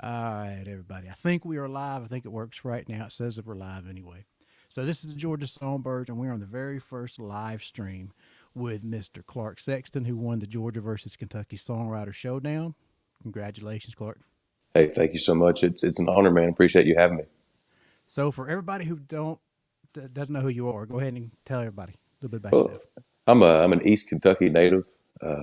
All right, everybody. I think we are live. I think it works right now. It says that we're live anyway. So this is the Georgia Songbirds, and we're on the very first live stream with Mr. Clarke Sexton, who won the Georgia versus Kentucky Songwriter Showdown. Congratulations, Clark. Hey, thank you so much. It's an honor, man. Appreciate you having me. So for everybody who doesn't know who you are, go ahead and tell everybody a little bit about Well, yourself. I'm an East Kentucky native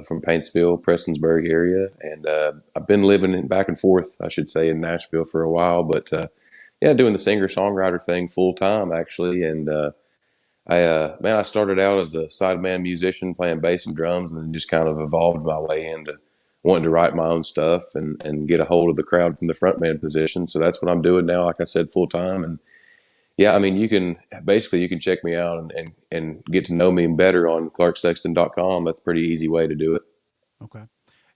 from Paintsville, Prestonsburg area, and I've been living back and forth, I should say, in Nashville for a while. But yeah, doing the singer songwriter thing full time actually. And I started out as a sideman musician playing bass and drums, and then just kind of evolved my way into wanting to write my own stuff and get a hold of the crowd from the frontman position. So that's what I'm doing now. Like I said, full time. And yeah, I mean, you can check me out and get to know me better on clarksexton.com. That's a pretty easy way to do it. Okay.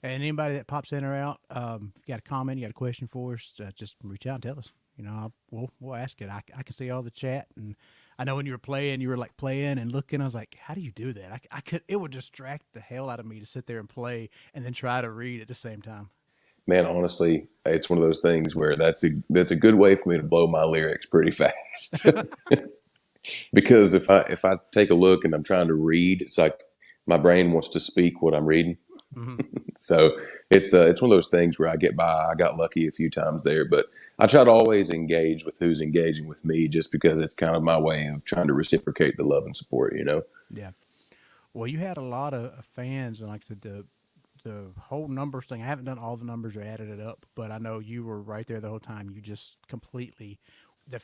And anybody that pops in or out, you got a comment, you got a question for us, just reach out and tell us. We'll ask it. I can see all the chat, and I know when you were playing, you were like playing and looking. I was like, how do you do that? I could. It would distract the hell out of me to sit there and play and then try to read at the same time. Man, honestly, it's one of those things where that's a good way for me to blow my lyrics pretty fast. Because if I take a look and I'm trying to read, it's like my brain wants to speak what I'm reading. Hmm. So it's one of those things where I get by. I got lucky a few times there, but I try to always engage with who's engaging with me, just because it's kind of my way of trying to reciprocate the love and support. Yeah. Well, you had a lot of fans, and like I said, the whole numbers thing. I haven't done all the numbers or added it up, but I know you were right there the whole time. You just completely,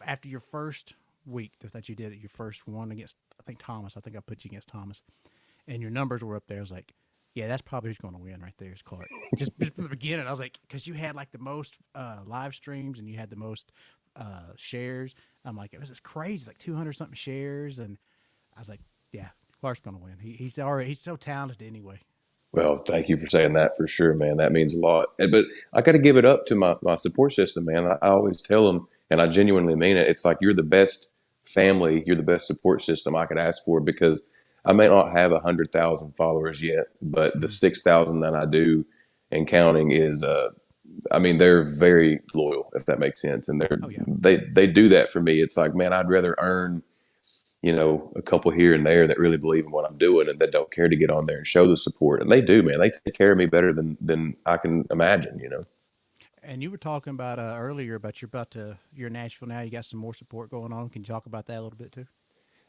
after your first week that you did it, your first one against, I think Thomas. I think I put you against Thomas, and your numbers were up there. I was like, yeah, that's probably who's going to win right there is Clark. Just from the beginning, I was like, because you had like the most live streams and you had the most shares. I'm like, it was just crazy. It's like 200 something shares, and I was like, yeah, Clark's going to win. He's so talented anyway. Well, thank you for saying that for sure, man. That means a lot. But I got to give it up to my support system, man. I always tell them, and I genuinely mean it. It's like you're the best family, you're the best support system I could ask for, because I may not have 100,000 followers yet, but the Mm-hmm. 6,000 that I do and counting is, I mean, they're very loyal, if that makes sense, and Oh yeah. they do that for me. It's like, man, I'd rather earn a couple here and there that really believe in what I'm doing and that don't care to get on there and show the support. And they do, man. They take care of me better than I can imagine. And you were talking about earlier about you're in Nashville now. You got some more support going on. Can you talk about that a little bit too?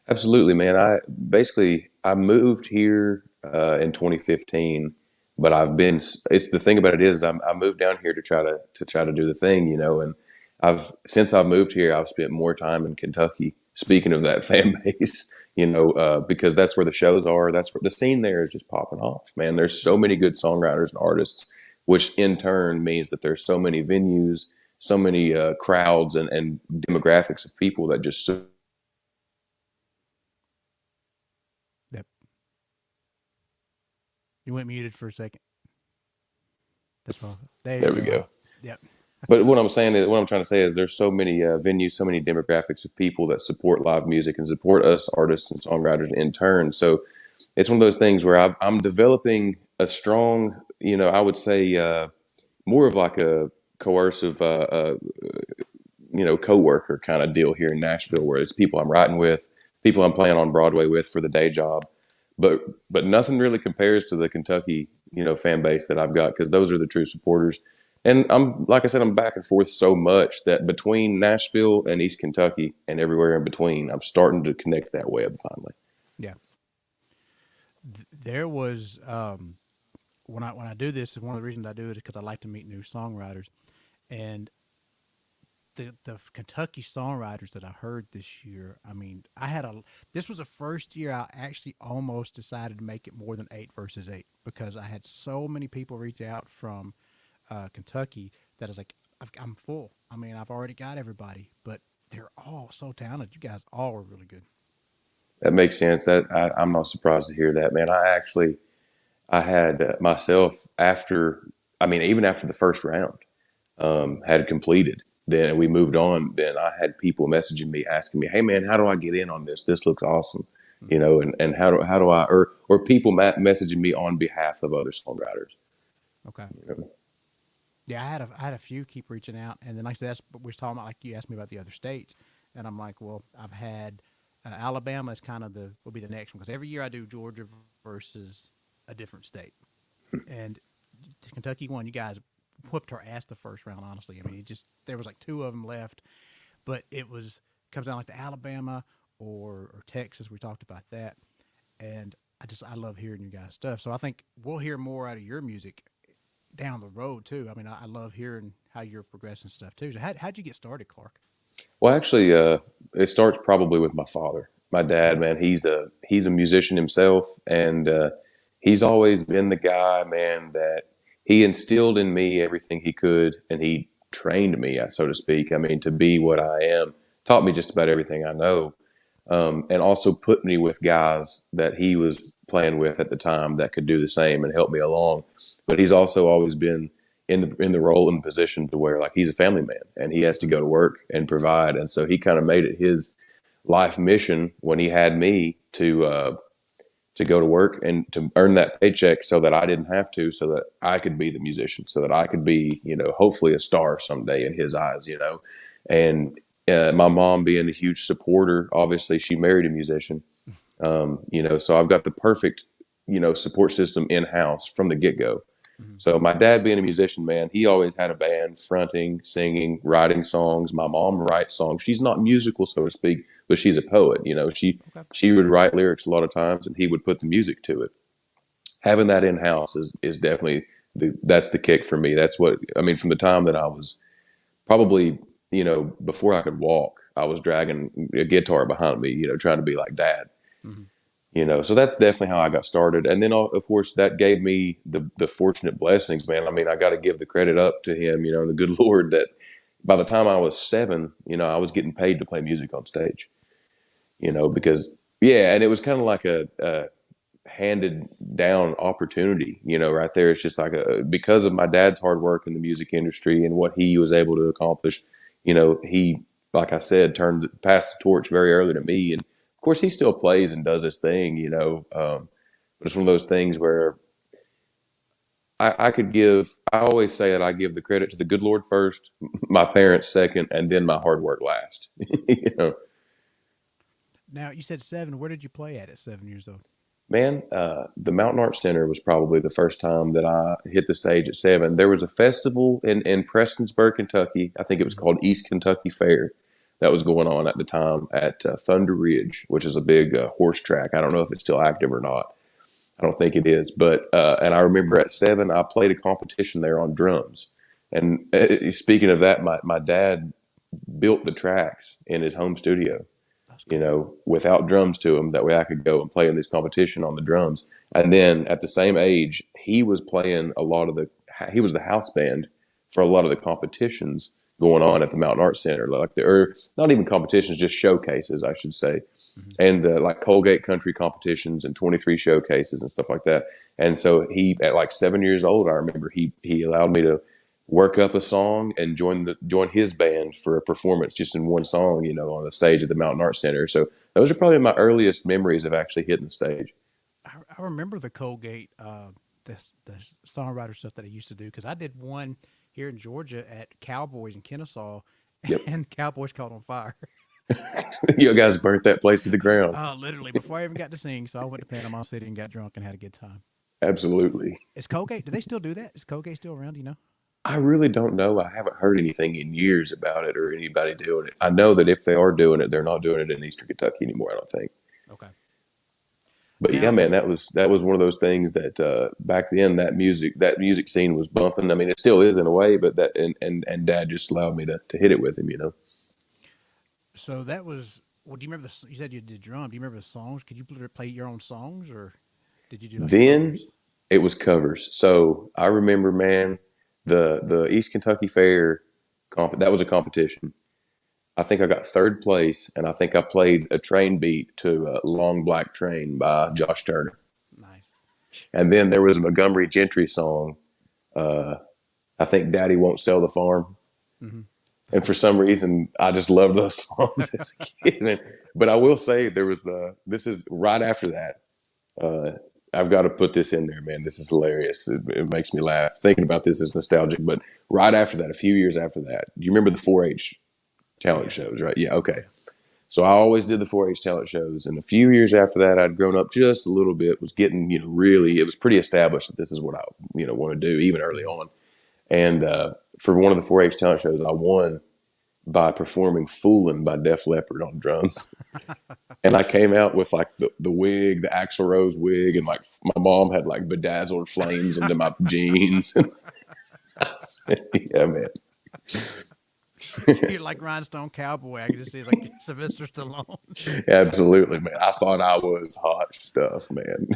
Absolutely, man. I moved here in 2015, but it's the thing about it is I moved down here to try to do the thing. And since I've moved here, I've spent more time in Kentucky. Speaking of that fan base, because that's where the shows are. That's where the scene there is just popping off, man. There's so many good songwriters and artists, which in turn means that there's so many venues, so many crowds and demographics of people that just Yep. You went muted for a second. That's all. There there you we go. go. Yep. But what I'm trying to say is there's so many venues, so many demographics of people that support live music and support us artists and songwriters in turn. So it's one of those things where I'm developing a strong, I would say more of like a coercive, coworker kind of deal here in Nashville, where it's people I'm writing with, people I'm playing on Broadway with for the day job. But nothing really compares to the Kentucky, fan base that I've got, because those are the true supporters. And I'm like I said, I'm back and forth so much that between Nashville and East Kentucky and everywhere in between, I'm starting to connect that web finally. Yeah. There was when I do this, is one of the reasons I do it is because I like to meet new songwriters, and the Kentucky songwriters that I heard this year. I mean, this was the first year I actually almost decided to make it more than 8 versus 8, because I had so many people reach out from Kentucky that I was like, I'm full. I mean, I've already got everybody, but they're all so talented. You guys all are really good. That makes sense. I'm not surprised to hear that, man. I had myself after, I mean, even after the first round had completed, then we moved on. Then I had people messaging me asking me, "Hey, man, how do I get in on this? This looks awesome." Mm-hmm. And how do I, or people messaging me on behalf of other songwriters. Okay. You know? Yeah, I had a few keep reaching out, and then like I said, that's what we was talking about. Like you asked me about the other states, and I'm like, well, I've had Alabama is kind of the will be the next one because every year I do Georgia versus a different state, and Kentucky won. You guys whooped our ass the first round. Honestly, I mean, it just there was like two of them left, but it was comes down like to Alabama or Texas. We talked about that, and I love hearing you guys stuff. So I think we'll hear more out of your music down the road too. I mean, I love hearing how you're progressing stuff too. So how'd you get started, Clark? Well, actually, it starts probably with my father. My dad, man, he's a musician himself, and he's always been the guy, man, that he instilled in me everything he could, and he trained me, so to speak. I mean, to be what I am, taught me just about everything I know, and also put me with guys that he was playing with at the time that could do the same and help me along. But he's also always been in the role and position to where like he's a family man and he has to go to work and provide, and so he kind of made it his life mission when he had me to go to work and to earn that paycheck so that I didn't have to, so that I could be the musician, so that I could be, hopefully a star someday in his eyes. And my mom being a huge supporter, obviously she married a musician, so I've got the perfect, support system in house from the get go. Mm-hmm. So my dad being a musician, man, he always had a band, fronting, singing, writing songs. My mom writes songs. She's not musical, so to speak, but she's a poet. Okay. She would write lyrics a lot of times, and he would put the music to it. Having that in house is definitely that's the kick for me. That's what I mean. From the time that I was probably before I could walk, I was dragging a guitar behind me, trying to be like dad. Mm-hmm. So that's definitely how I got started. And then, of course, that gave me the fortunate blessings, man. I mean, I got to give the credit up to him, and the good Lord, that by the time I was 7, I was getting paid to play music on stage, That's cool. because, yeah, and it was kind of like a handed down opportunity, right there. It's just like because of my dad's hard work in the music industry and what he was able to accomplish, he, like I said, passed the torch very early to me. And of course, he still plays and does his thing, but it's one of those things where I always say that I give the credit to the good Lord first, my parents second, and then my hard work last. you know, Now you said 7. Where did you play at 7 years old? Man, the Mountain Arts Center was probably the first time that I hit the stage at 7. There was a festival in Prestonsburg, Kentucky. I think it was Mm-hmm. called East Kentucky Fair that was going on at the time at Thunder Ridge, which is a big horse track. I don't know if it's still active or not. I don't think it is. But and I remember at 7, I played a competition there on drums. And speaking of that, my dad built the tracks in his home studio, That's cool. without drums to him. That way I could go and play in this competition on the drums. And then at the same age, he was playing he was the house band for a lot of the competitions going on at the Mountain Arts Center, or not even competitions, just showcases, I should say. Mm-hmm. And like Colgate Country competitions and 23 showcases and stuff like that. And so he, at like 7 years old, I remember he allowed me to work up a song and join his band for a performance just in one song, on the stage at the Mountain Arts Center. So those are probably my earliest memories of actually hitting the stage. I remember the Colgate, the songwriter stuff that I used to do because I did one here in Georgia at Cowboys in Kennesaw, Yep. and Cowboys caught on fire. You guys burnt that place to the ground. Literally before I even got to sing, so I went to Panama City and got drunk and had a good time. Absolutely. Is Colgate? Do they still do that? Is Colgate still around? Do you know? I really don't know. I haven't heard anything in years about it or anybody doing it. I know that if they are doing it, they're not doing it in Eastern Kentucky anymore, I don't think. Okay. But yeah, Now, man, that was one of those things that back then that music scene was bumping. I mean, it still is in a way, but and Dad just allowed me to hit it with him. so that was. Well, do you remember the? You said you did drum. Do you remember the songs? Could you play your own songs, or did you do like Then covers? it was covers. So I remember, man, the East Kentucky Fair that was a competition. I think I got third place, and I think I played a train beat to "Long Black Train" by Josh Turner. Nice. And then there was a Montgomery Gentry song. Uh, I think "Daddy Won't Sell the Farm." Mm-hmm. That's And for cool. some reason, I just loved those songs as a kid. But I will say there was this is right after that. I've got to put this in there, man. This is hilarious. It makes me laugh. Thinking about this is nostalgic. But right after that, a few years after that, do you remember the 4-H Oh talent yeah. shows, right? Yeah, Oh okay. yeah. So I always did the 4-H talent shows. And a few years after that, I'd grown up just a little bit, was getting, really, it was pretty established that this is what I, want to do, even early Mm-hmm. on. And for one of the 4-H talent shows, I won by performing "Foolin'" by Def Leppard on drums. And I came out with like the wig, the Axl Rose wig, and like my mom had like bedazzled flames into my jeans. Yeah, man. You're like rhinestone cowboy. I can just see it's like Sylvester Stallone. Absolutely, man. I thought I was hot stuff, man.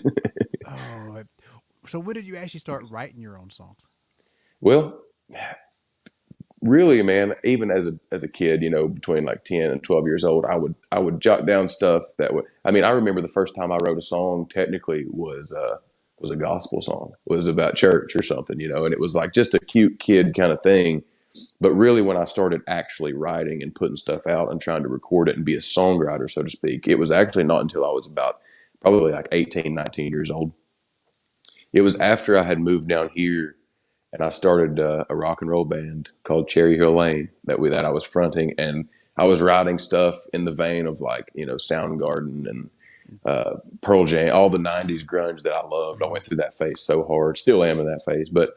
Oh, so when did you actually start writing your own songs? Well, really, man, even as a kid, between like 10 and 12 years old, I would jot down stuff that would. I mean, I remember the first time I wrote a song technically was a gospel song. It was about church or something, and it was like just a cute kid kind of thing. But really, when I started actually writing and putting stuff out and trying to record it and be a songwriter, so to speak, it was actually not until I was about probably like 18, 19 years old. It was after I had moved down here and I started a rock and roll band called Cherry Hill Lane that I was fronting, and I was writing stuff in the vein of like Soundgarden and Pearl Jam, all the '90s grunge that I loved. I Mm-hmm. went through that phase so hard, still am in that phase, but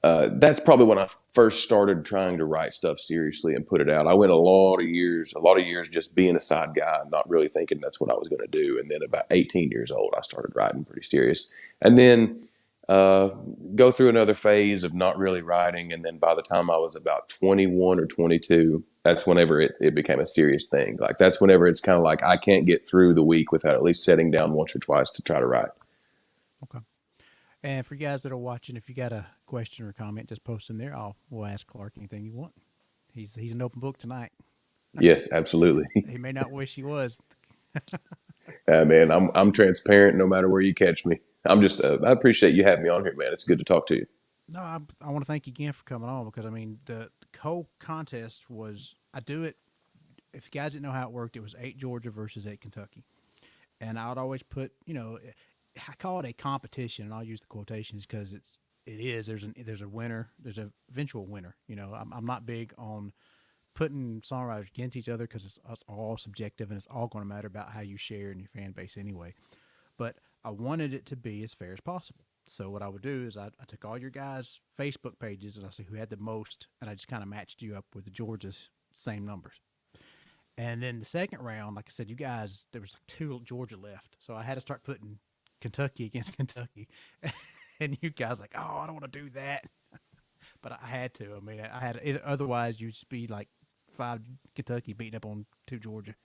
that's probably when I first started trying to write stuff seriously and put it out. I went a lot of years just being a side guy, not really thinking that's what I was going to do. And then about 18 years old, I started writing pretty serious. And then uh, go through another phase of not really writing. And then by the time I was about 21 or 22, that's whenever it became a serious thing. Like that's whenever it's kind of like I can't get through the week without at least sitting down once or twice to try to write. Okay. And for you guys that are watching, if you got a question or comment, just post in there. We'll ask Clark anything you want. He's an open book tonight. Yes, absolutely. He may not wish he was. Man, I'm transparent no matter where you catch me. I appreciate you having me on here, man. It's good to talk to you. No, I want to thank you again for coming on because I mean the whole contest was I do it. If you guys didn't know how it worked, it was 8 Georgia versus 8 Kentucky, and I'd always put I call it a competition, and I'll use the quotations because it is there's a winner, there's a eventual winner. I'm not big on putting songwriters against each other because it's all subjective and it's all going to matter about how you share in your fan base anyway. But I wanted it to be as fair as possible. So what I would do is I took all your guys' Facebook pages and I see who had the most, and I just kind of matched you up with the Georgia's same numbers. And then the second round, like I said, you guys there was like 2 Georgia left, so I had to start putting Kentucky against Kentucky, and you guys like, oh, I don't want to do that, but I had to. I mean, I had otherwise you'd just be like 5 Kentucky beating up on 2 Georgia.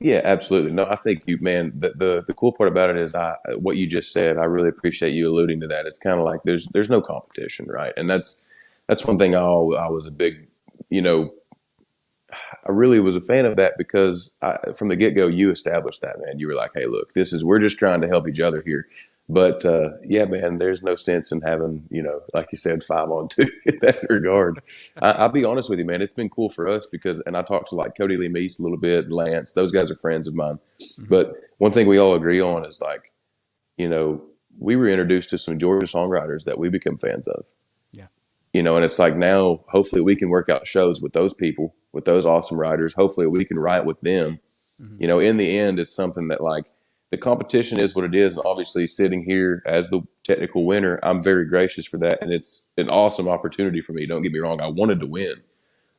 Yeah, absolutely. No, I think you, man. The cool part about it is what you just said. I really appreciate you alluding to that. It's kind of like there's no competition, right? And that's one thing I was a big, you know, I really was a fan of that because from the get go, you established that, man. You were like, hey, look, we're just trying to help each other here. But yeah, man, there's no sense in having, like you said, 5-on-2 in that regard. I'll be honest with you, man. It's been cool for us because, and I talked to like Cody Lee Meese a little bit, Lance, those guys are friends of mine. Mm-hmm. But one thing we all agree on is like, you know, we were introduced to some Georgia songwriters that we become fans of, Yeah. and it's like now, hopefully, we can work out shows with those people, with those awesome writers. Hopefully, we can write with them. Mm-hmm. In the end, it's something that like the competition is what it is. And obviously, sitting here as the technical winner, I'm very gracious for that. And it's an awesome opportunity for me. Don't get me wrong. I wanted to win.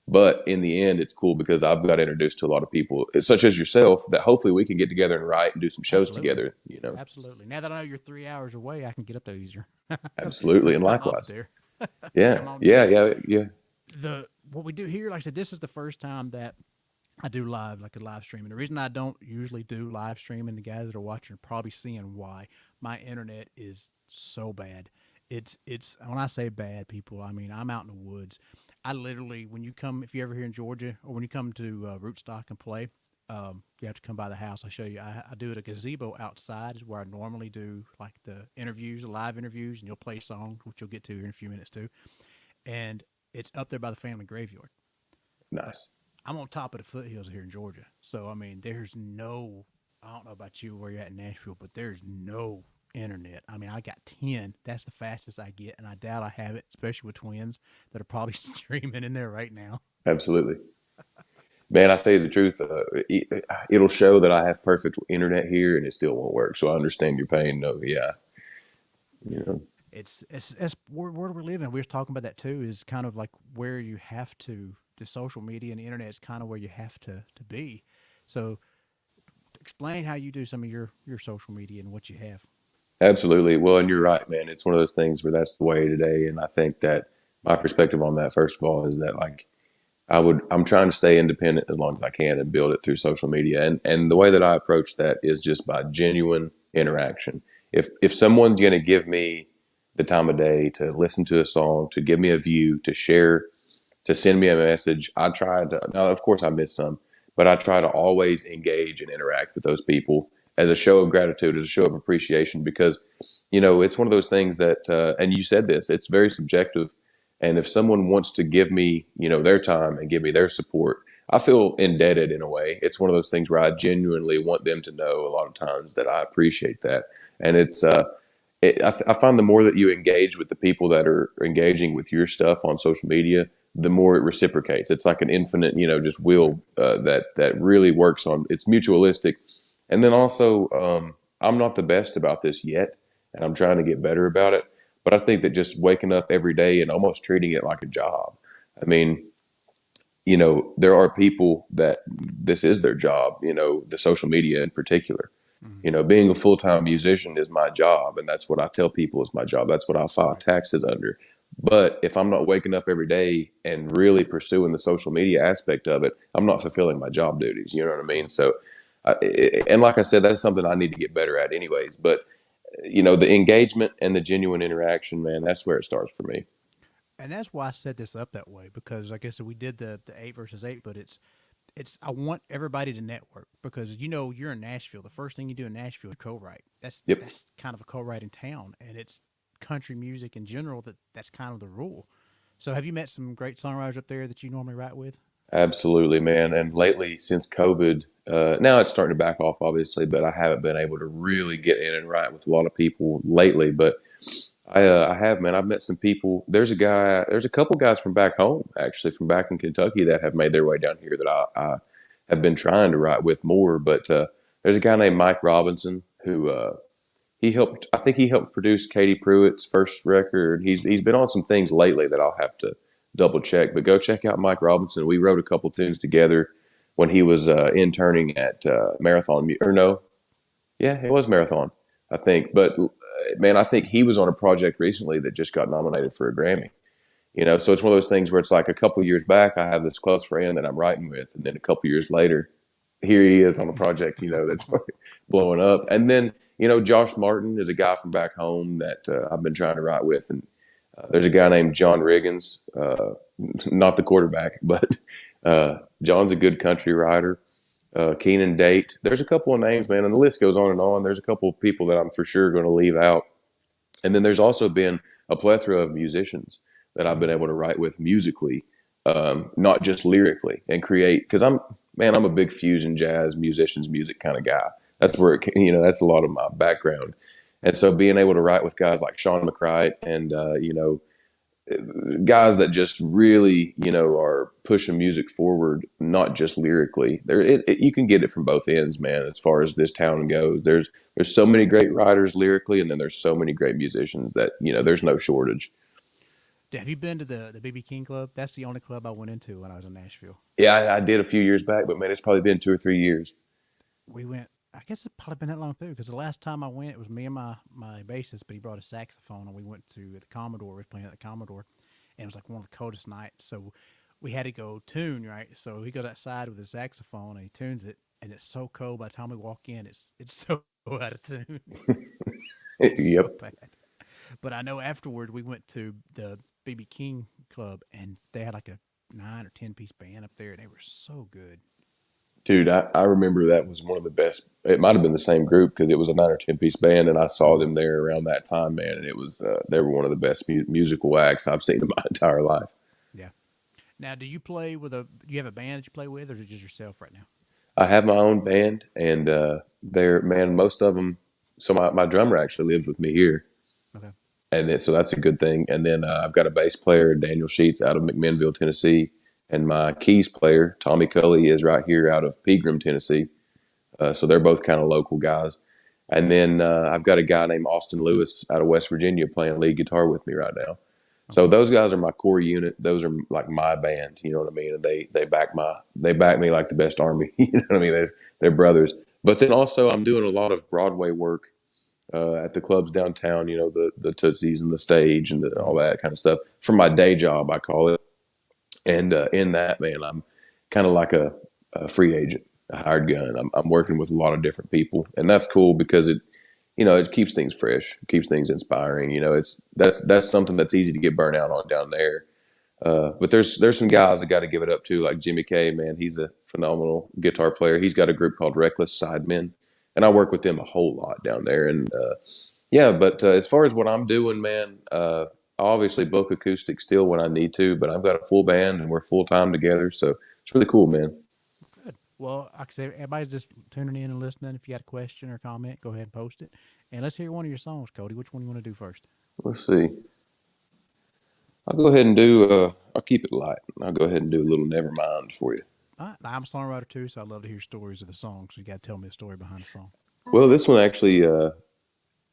But in the end, it's cool because I've got introduced to a lot of people, such as yourself, that hopefully we can get together and write and do some shows Absolutely. together. Absolutely. Now that I know you're 3 hours away, I can get up there easier. Absolutely. And I'm up likewise. there. Yeah. Come on Yeah. down. Yeah. Yeah. The what we do here, like I said, this is the first time that I do live, like a live stream. And the reason I don't usually do live stream, and the guys that are watching are probably seeing why my internet is so bad. It's when I say bad, people, I mean I'm out in the woods. I literally, when you come, if you're ever here in Georgia, or when you come to Rootstock and play, you have to come by the house. I show you. I do it a gazebo outside, is where I normally do like the interviews, the live interviews, and you'll play songs, which you'll get to here in a few minutes too. And it's up there by the family graveyard. But Nice. I'm on top of the foothills here in Georgia. So I mean, there's no. I don't know about you where you're at in Nashville, but there's no internet. I mean, I got 10. That's the fastest I get, and I doubt I have it, especially with twins that are probably streaming in there right now. Absolutely. Man, I tell you the truth, it'll show that I have perfect internet here and it still won't work. So I understand your pain. No, yeah, you know, It's where we're living. We were talking about that too. Is kind of like where you have to. The social media and the internet is kind of where you have to be. So explain how you do some of your social media and what you have. absolutely. Well, and you're right, man. It's one of those things where that's the way today. And I think that my perspective on that, first of all, is that like I'm trying to stay independent as long as I can and build it through social media. And the way that I approach that is just by genuine interaction. If someone's going to give me the time of day to listen to a song, to give me a view, to share, to send me a message, I try to. Now, of course, I miss some, but I try to always engage and interact with those people as a show of gratitude, as a show of appreciation, because it's one of those things that, and you said this, it's very subjective. And if someone wants to give me, their time and give me their support, I feel indebted in a way. It's one of those things where I genuinely want them to know a lot of times that I appreciate that. And I find the more that you engage with the people that are engaging with your stuff on social media, the more it reciprocates. It's like an infinite, just wheel that really works on. It's mutualistic, and then also, I'm not the best about this yet, and I'm trying to get better about it. But I think that just waking up every day and almost treating it like a job. I mean, there are people that this is their job. The social media in particular. Mm-hmm. Being a full time musician is my job, and that's what I tell people is my job. That's what I file Right. taxes under. But if I'm not waking up every day and really pursuing the social media aspect of it, I'm not fulfilling my job duties. You know what I mean? So, and like I said, that's something I need to get better at, anyways. But the engagement and the genuine interaction, man, that's where it starts for me. And that's why I set this up that way because, like I said, we did the 8 versus 8, but it's I want everybody to network because you're in Nashville. The first thing you do in Nashville is co-write. That's Yep, that's kind of a co-writing town, and it's country music in general. That's kind of the rule. So, have you met some great songwriters up there that you normally write with? absolutely, man. And lately, since COVID, now it's starting to back off, obviously, but I haven't been able to really get in and write with a lot of people lately. But I have, man. I've met some people. There's a couple guys from back home, actually, from back in Kentucky that have made their way down here that I have been trying to write with more. But there's a guy named Mike Robinson who he helped. I think he helped produce Katie Pruitt's first record. He's been on some things lately that I'll have to double check. But go check out Mike Robinson. We wrote a couple tunes together when he was interning at Marathon. Or no, yeah, it was Marathon, I think. But man, I think he was on a project recently that just got nominated for a Grammy. So it's one of those things where it's like a couple years back, I have this close friend that I'm writing with, and then a couple years later, here he is on a project, that's like blowing up. And then, Josh Martin is a guy from back home that I've been trying to write with, and there's a guy named John Riggins, not the quarterback, but John's a good country writer. Keenan Date. There's a couple of names, man, and the list goes on and on. There's a couple of people that I'm for sure going to leave out. And then there's also been a plethora of musicians that I've been able to write with musically, not just lyrically, and create. Because I'm a big fusion jazz musicians music kind of guy. That's where that's a lot of my background. And so being able to write with guys like Sean McCrite and guys that just really are pushing music forward, not just lyrically. You can get it from both ends, man. As far as this town goes, there's so many great writers lyrically, and then there's so many great musicians that there's no shortage. Have you been to the BB King Club? That's the only club I went into when I was in Nashville. Yeah, I did a few years back, but man, it's probably been 2 or 3 years. We went. I guess it's probably been that long too, because the last time I went, it was me and my bassist, but he brought a saxophone, and we went to the Commodore. We were playing at the Commodore, and it was like one of the coldest nights. So we had to go tune right. So he goes outside with his saxophone and he tunes it, and it's so cold. By the time we walk in, it's so out of tune. It's so Yep. bad. But I know afterward we went to the BB King Club, and they had like a 9 or 10 piece band up there, and they were so good. Dude, I remember that was one of the best. It might have been the same group because it was a 9 or 10 piece band, and I saw Mm-hmm. them there around that time, man. And it was they were one of the best musical acts I've seen in my entire life. Yeah. Now, do you play with a? Do you have a band that you play with, or is it just yourself right now? I have my own band, and they're man, most of them. So my drummer actually lives with me here, Okay. and so that's a good thing. And then I've got a bass player, Daniel Sheets, out of McMinnville, Tennessee, and my keys player, Tommy Cully, is right here out of Pegram, Tennessee. So they're both kind of local guys. And then I've got a guy named Austin Lewis out of West Virginia playing lead guitar with me right now. So Okay. those guys are my core unit. Those are like my band. You know what I mean? And they back me like the best army. You know what I mean? They're brothers. But then also I'm doing a lot of Broadway work at the clubs downtown. You know, the Tootsies and the stage and all Mhm. that kind of stuff for my day job, I call it. And in that, man, I'm kind of like a free agent, a hired gun. I'm working with a lot of different people, and that's cool because it keeps things fresh, it keeps things inspiring. That's something that's easy to get burnt out on down there. But there's some guys I got to give it up to, like Jimmy K. Man, he's a phenomenal guitar player. He's got a group called Reckless Sidemen, and I work with them a whole lot down there. And yeah, but as far as what I'm doing, man, I obviously book acoustic still when I need to, but I've got a full band and we're full time together, so it's really cool, man. Good. Well, like I said, everybody's just tuning in and listening. If you got a question or comment, go ahead and post it. And let's hear one of your songs, Cody. Which one you want to do first? Let's see. I'll go ahead and do. I'll keep it light. I'll go ahead and do a little Nevermind for you. All right. I'm a songwriter too, so I'd love to hear stories of the songs. So you got to tell me a story behind the song. Well, this one actually,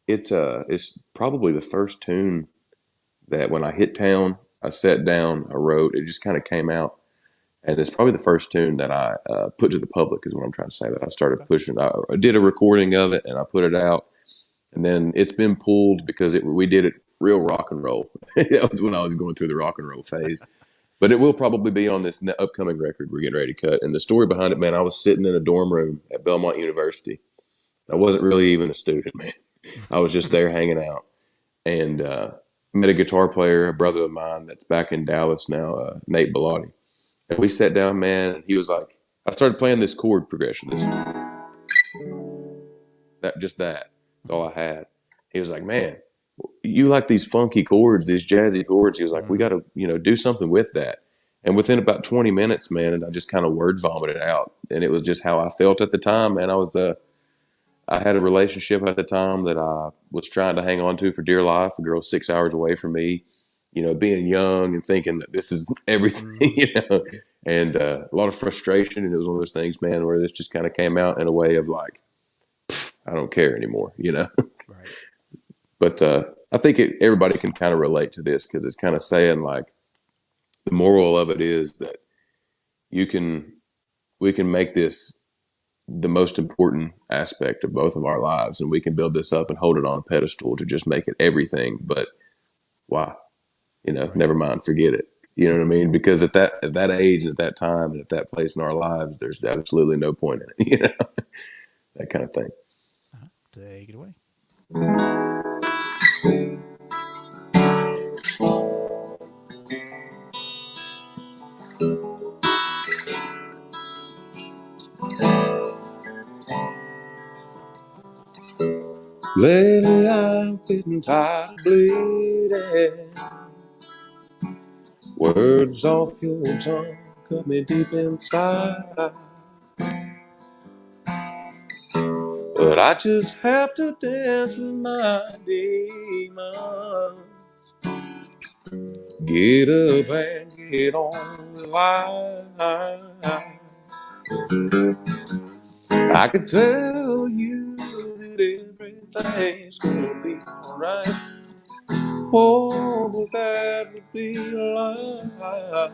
it's probably the first tune that when I hit town, I sat down, I wrote. It just kind of came out, and it's probably the first tune that I put to the public. Is what I'm trying to say. That I started Okay. pushing. I did a recording of it, and I put it out, and then it's been pulled because we did it real rock and roll. That was when I was going through the rock and roll phase. But it will probably be on this upcoming record we're getting ready to cut. And the story behind it, man, I was sitting in a dorm room at Belmont University. I wasn't really even a student, man. I was just there hanging out, and met a guitar player, a brother of mine that's back in Dallas now, Nate Bellotti. And we sat down, man, and he was like, I started playing this chord progression, that. That's all I had. He was like, man, you like these funky chords, these jazzy chords. He was like, we Mm. got to, do something with that. And within about 20 minutes, man, and I just kind of word vomited out. And it was just how I felt at the time. And I had a relationship at the time that I was trying to hang on to for dear life. A girl 6 hours away from me, being young and thinking that this is everything, Mm. and a lot of frustration. And it was one of those things, man, where this just kind of came out in a way of like, I don't care anymore. Right. But I think everybody can kind of relate to this because it's kind of saying like the moral of it is that you can we can make this the most important aspect of both of our lives, and we can build this up and hold it on a pedestal to just make it everything. But why? Right. Never mind, forget it. You know what I mean? Because at that age and at that time and at that place in our lives, there's absolutely no point in it. That kind of thing. Uh-huh. Take it away. Lately, I'm getting tired of bleeding. Words off your tongue cut me deep inside. But I just have to dance with my demons. Get up and get on the line. I could tell you that everything's gonna be alright. Oh, but that would be a lie.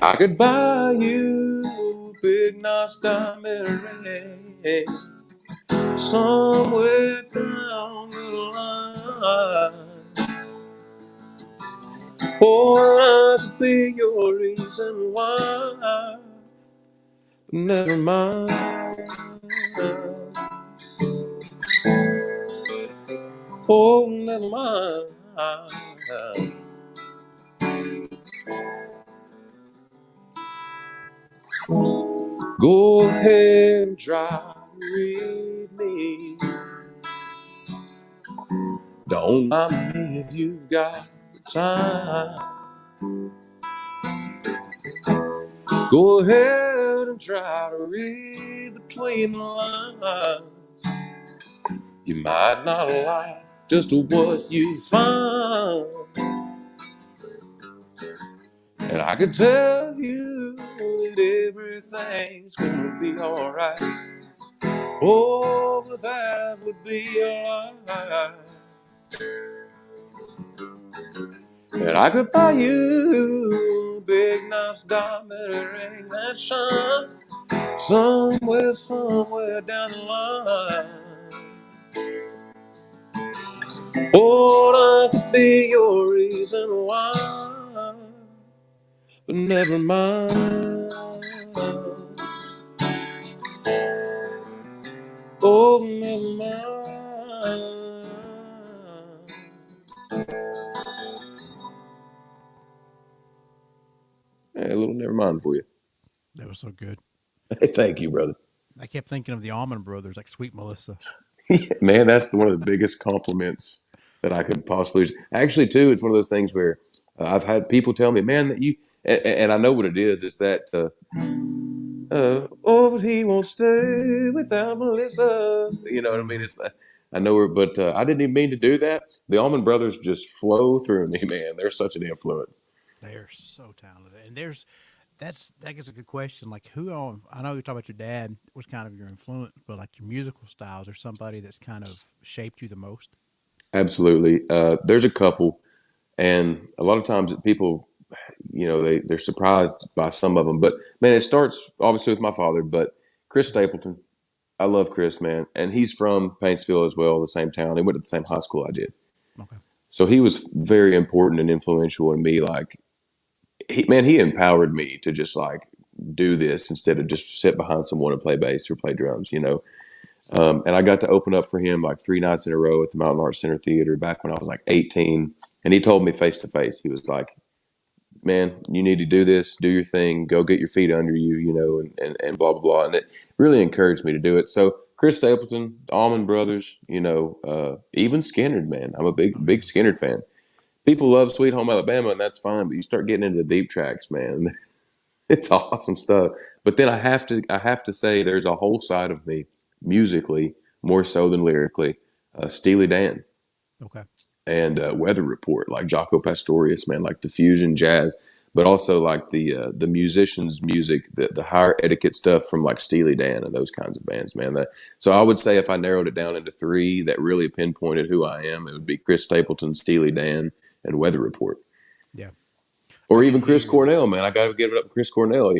I could buy you a big nice diamond ring somewhere down the line. Or I could be your reason why. But never mind. Oh, never mind. Go ahead and try to read me. Don't mind me if you've got the time. Go ahead and try to read between the lines. You might not like just what you find. And I could tell you that everything's gonna be alright. Oh, but that would be a lie. And I could buy you a big nice diamond ring that shine somewhere down the line. Oh, that could be your reason why. But never mind. Oh, never mind. Hey, a little never mind for you. That was so good. Hey, thank you, brother. I kept thinking of the Allman Brothers, like Sweet Melissa. Man, that's one of the biggest compliments that I could possibly. Actually, too, it's one of those things where I've had people tell me, "Man, that you," and I know what it is. It's that, oh, but he won't stay without Melissa. You know what I mean? Mm-hmm. It's I know her, but I didn't even mean to do that. The Allman Brothers just flow through me, man. They're such an influence. They're so talented, and that gets a good question. Like, who on? I know you're talking about your dad was kind of your influence, but like your musical styles, or somebody that's kind of shaped you the most. Absolutely. There's a couple, and a lot of times people, they're surprised by some of them. But man, it starts obviously with my father, but Chris Stapleton. I love Chris, man, and he's from Paintsville as well, the same town. He went to the same high school I did, Okay. so he was very important and influential in me. Like, he empowered me to just like do this instead of just sit behind someone and play bass or play drums, and I got to open up for him like 3 nights in a row at the Mountain Arts Center Theater back when I was like 18. And he told me face to face, he was like, "Man, you need to do this, do your thing, go get your feet under you, and blah, blah, blah." And it really encouraged me to do it. So Chris Stapleton, the Allman Brothers, even Skinnerd, man. I'm a Oh big yeah. Skinnerd fan. People love Sweet Home Alabama, and that's fine, but you start getting into the deep tracks, man. It's awesome stuff. But then I have to say there's a whole side of me musically more so than lyrically. Steely Dan Okay. and Weather Report, like Jaco Pastorius, man, like the fusion jazz, but also like the musicians' music, the higher etiquette stuff from like Steely Dan and those kinds of bands, man. So I would say if I narrowed it down into three that really pinpointed who I am, it would be Chris Stapleton, Steely Dan, and Weather Report. Yeah. I Or could even Chris hear Cornell, man. I got to give it up to Chris Cornell,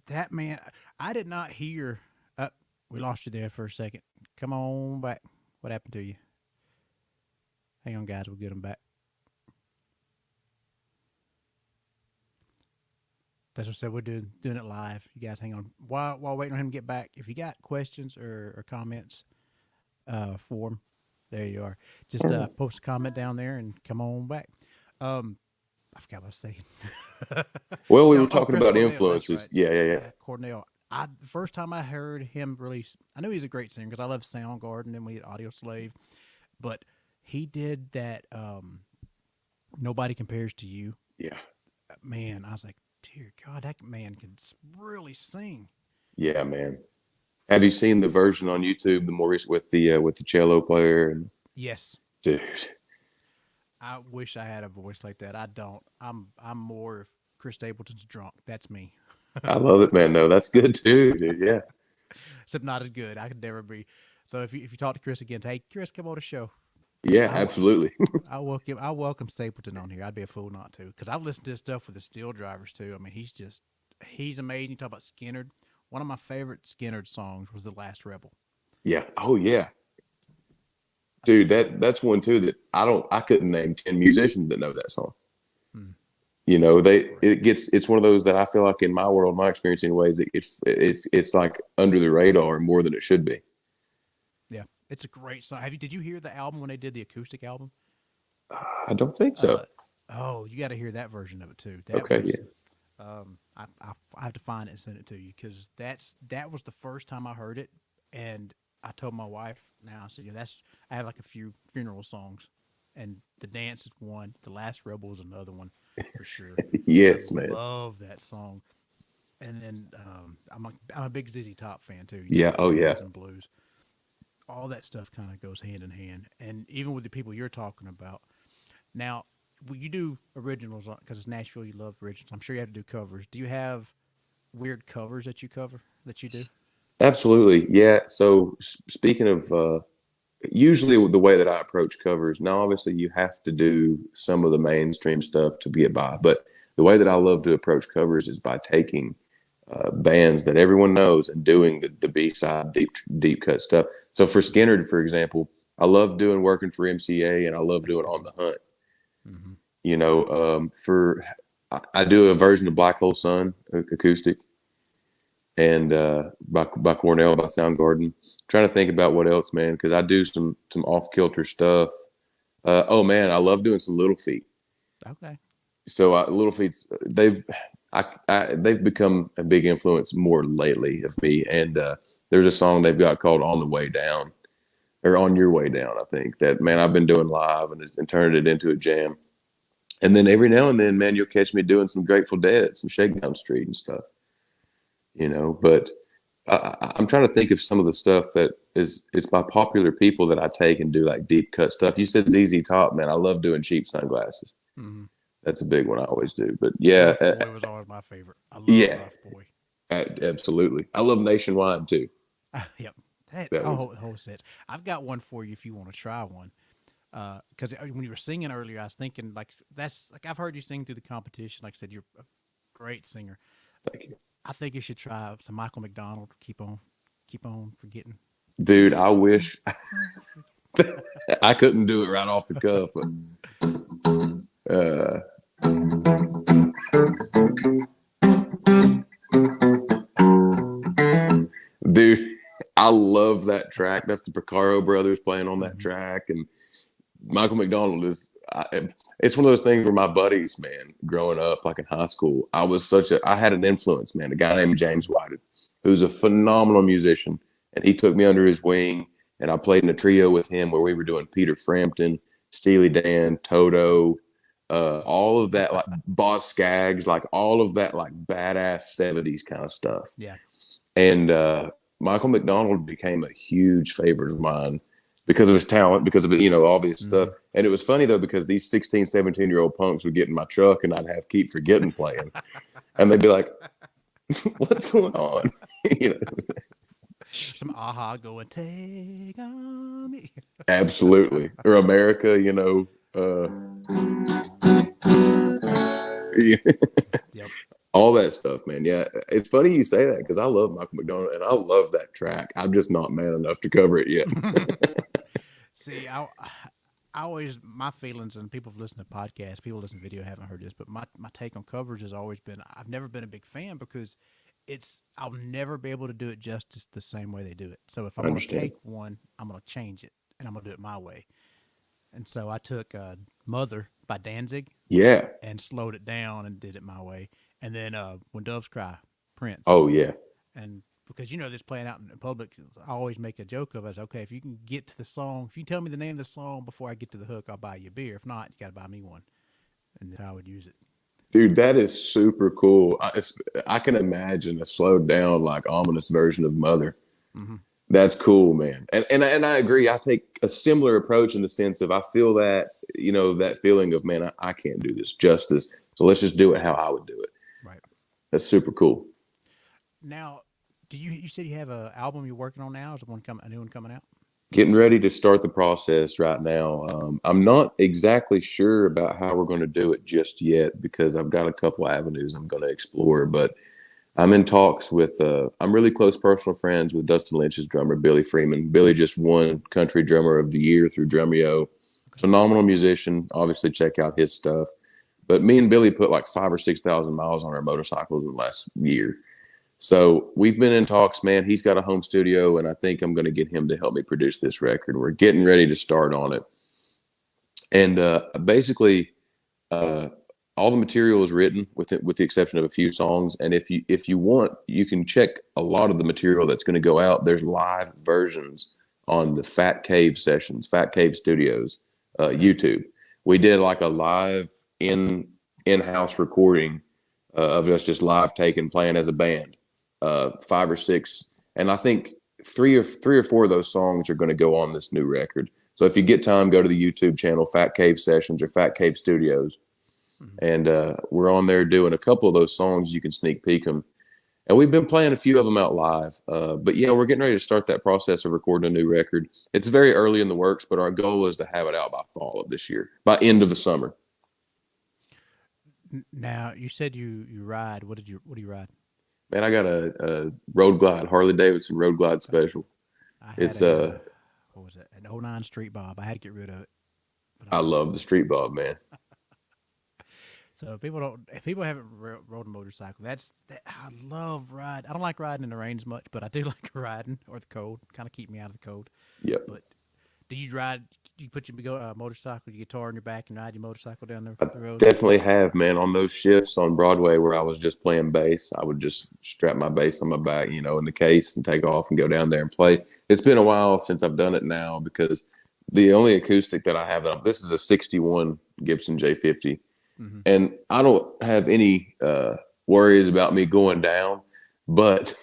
that man. I did not hear. We lost you there for a second. Come on back. What happened to you? Hang on, guys. We'll get him back. That's what I said. We're doing it live. You guys hang on. While waiting on him to get back, if you got questions or comments for him, there you are. Just post a comment down there and come on back. Um, I forgot what I was saying. Well, we Yeah, were oh, talking Chris about Cornell. That's right. influences. Yeah, yeah, yeah. Yeah, Cornell. The first time I heard him release, I knew he's a great singer because I love Soundgarden and we had Audio Slave, but he did that. Nobody compares to you, Yeah. man. I was like, dear God, that man can really sing. Yeah, man. Have you seen the version on YouTube, the more recent with the cello player? And Yes, dude, I wish I had a voice like that. I don't. I'm more if Chris Stapleton's drunk. That's me. I love it, man. No, that's good too, dude. Yeah, Except not as good. I could never be. So if you talk to Chris again, hey Chris, come on the show. yeah, I absolutely. I welcome Stapleton on here. I'd be a fool not to, because I've listened to his stuff with the Steel Drivers too. I mean, he's amazing. You talk about Skinnerd. One of my favorite Skinnerd songs was "The Last Rebel." Yeah. Oh yeah, dude. That's one too that I couldn't name 10 musicians that know that song. Hmm, great. It's one of those that I feel like in my world, my experience anyways, it's like under the radar more than it should be. Yeah, it's a great song. Did you hear the album when they did the acoustic album? I don't think so. Uh, oh, you got to hear that version of it too. That Okay. was Yeah. I have to find it and send it to you because that was the first time I heard it, and I told my wife. Now I said, yeah, that's I have like a few funeral songs, and the dance is one. The Last Rebel is another one for sure. I Yes, man. love that song. And then I'm a big ZZ Top fan too. You Yeah. talk Oh yeah. jazz and blues, all that stuff kind of goes hand in hand. And even with the people you're talking about now, you do originals because it's Nashville. You love originals. I'm sure you have to do covers. Do you have weird covers that you cover that you do? Absolutely. Yeah. So speaking of, usually the way that I approach covers, now obviously you have to do some of the mainstream stuff to get by, but the way that I love to approach covers is by taking bands that everyone knows and doing the B side deep cut stuff. So for Skinner, for example, I love doing Working for MCA and I love That's a doing good On one. the Hunt. Mm-hmm. You know, for I do a version of Black Hole Sun acoustic and by Cornell by Soundgarden. Trying to think about what else, man, because I do some off kilter stuff. Oh man, I love doing some Little Feat. Okay. So Little Feat's they've become a big influence more lately of me. And there's a song they've got called "On the Way Down" or "On Your Way Down." I think that man I've been doing live and turning it into a jam. And then every now and then, man, you'll catch me doing some Grateful Dead, some Shakedown Street and stuff. You know, but I'm trying to think of some of the stuff that is it's by popular people that I take and do like deep cut stuff. You said ZZ Top, man. I love doing cheap sunglasses. Mm-hmm. That's a big one I always do. But yeah, Rough Boy was always my favorite. I love yeah, Rough Boy. absolutely. I love Nationwide too. Yep. That That was whole set. I've got one for you if you want to try one. Because when you were singing earlier, I was thinking like that's like I've heard you sing through the competition. Like I said, you're a great singer. thank you, I think you should try some Michael McDonald. Keep on forgetting. dude. I Keep wish on forgetting. I couldn't do it right off the cuff, but uh, dude, I love that track. That's the Picaro brothers playing on that Mm-hmm. track, and Michael McDonald is. It's one of those things where my buddies, man, growing up, like in high school, I had an influence, man. A guy named James Whited, who's a phenomenal musician, and he took me under his wing, and I played in a trio with him where we were doing Peter Frampton, Steely Dan, Toto, all of that, like Boz Scaggs, like all of that, like badass '70s kind of stuff. Yeah. And Michael McDonald became a huge favorite of mine because of his talent, because of, all this stuff. Mm-hmm. And it was funny, though, because these 16, 17-year-old punks would get in my truck and I'd have Keep Forgetting playing. And they'd be like, what's going on? you know, Some aha going take on me. absolutely. Or America, Yep. all that stuff, man. Yeah, it's funny you say that because I love Michael McDonald and I love that track. I'm just not man enough to cover it yet. See, I always my feelings and people have listened to podcasts, people listen to video haven't heard this, but my take on covers has always been I've never been a big fan because I'll never be able to do it justice the same way they do it. So if I I'm gonna understand. take one, I'm gonna change it and I'm gonna do it my way. And so I took Mother by Danzig Yeah. and slowed it down and did it my way. And then When Doves Cry, Prince. Oh, yeah. And because this playing out in public, I always make a joke of it. Okay, if you can get to the song, if you tell me the name of the song before I get to the hook, I'll buy you a beer. If not, you got to buy me one. And then I would use it. Dude, that is super cool. I can imagine a slowed down, like ominous version of Mother. Mm-hmm. That's cool, man. And I agree. I take a similar approach in the sense of I feel that, that feeling of, man, I can't do this justice. So let's just do it how I would do it. Right. That's super cool. Now, you said you have an album you're working on now? Is a new one coming out? Getting ready to start the process right now. I'm not exactly sure about how we're going to do it just yet because I've got a couple of avenues I'm going to explore, but I'm in talks with, I'm really close personal friends with Dustin Lynch's drummer, Billy Freeman. Billy just won Country Drummer of the Year through Drumeo. Phenomenal musician. Obviously, check out his stuff. But me and Billy put like 5,000 or 6,000 miles on our motorcycles in the last year. So we've been in talks, man. He's got a home studio, and I think I'm going to get him to help me produce this record. We're getting ready to start on it. And basically, all the material is written with the exception of a few songs. And if you want, you can check a lot of the material that's going to go out. There's live versions on the Fat Cave Sessions, Fat Cave Studios, YouTube. We did like a live in-house recording of us just live taking, playing as a band, 5 or 6, and I think three or four of those songs are going to go on this new record. So if you get time, go to the YouTube channel Fat Cave Sessions or Fat Cave Studios, Mhm. and we're on there doing a couple of those songs. You can sneak peek them, and we've been playing a few of them out live. But yeah, we're getting ready to start that process of recording a new record. It's very early in the works, but our goal is to have it out by fall of this year, by end of the summer. Now you said you ride. What do you ride? Man, I got a Road Glide, Harley Davidson Road Glide Special. I had It's a what was it? An '09 Street Bob. I had to get rid of it, but I I love love it. the Street Bob, man. So if people haven't rode a motorcycle, I love ride. I don't like riding in the rain as much, but I do like riding or the cold. Kind of keep me out of the cold. Yep. But do you ride? Do you put your motorcycle, your guitar on your back, and ride your motorcycle down I the road? definitely have, man. On those shifts on Broadway where I was just playing bass, I would just strap my bass on my back, in the case and take off and go down there and play. It's been a while since I've done it now because the only acoustic that I have, this is a 61 Gibson J50, Hmm. and I don't have any worries about me going down, but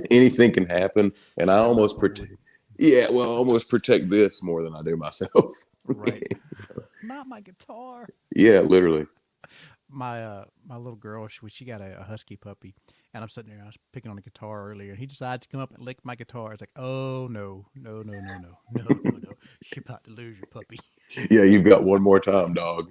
anything can happen. And I Keep your almost muffler protect, with you, yeah, well, I almost protect this more than I do myself. right? Not my guitar. Yeah, literally. My little girl, she got a husky puppy, and I'm sitting there. I was picking on the guitar earlier, and he decides to come up and lick my guitar. It's like, oh no, no, no, no, no, no, no, no! You're about to lose your puppy. Yeah, you've got one more time, dog.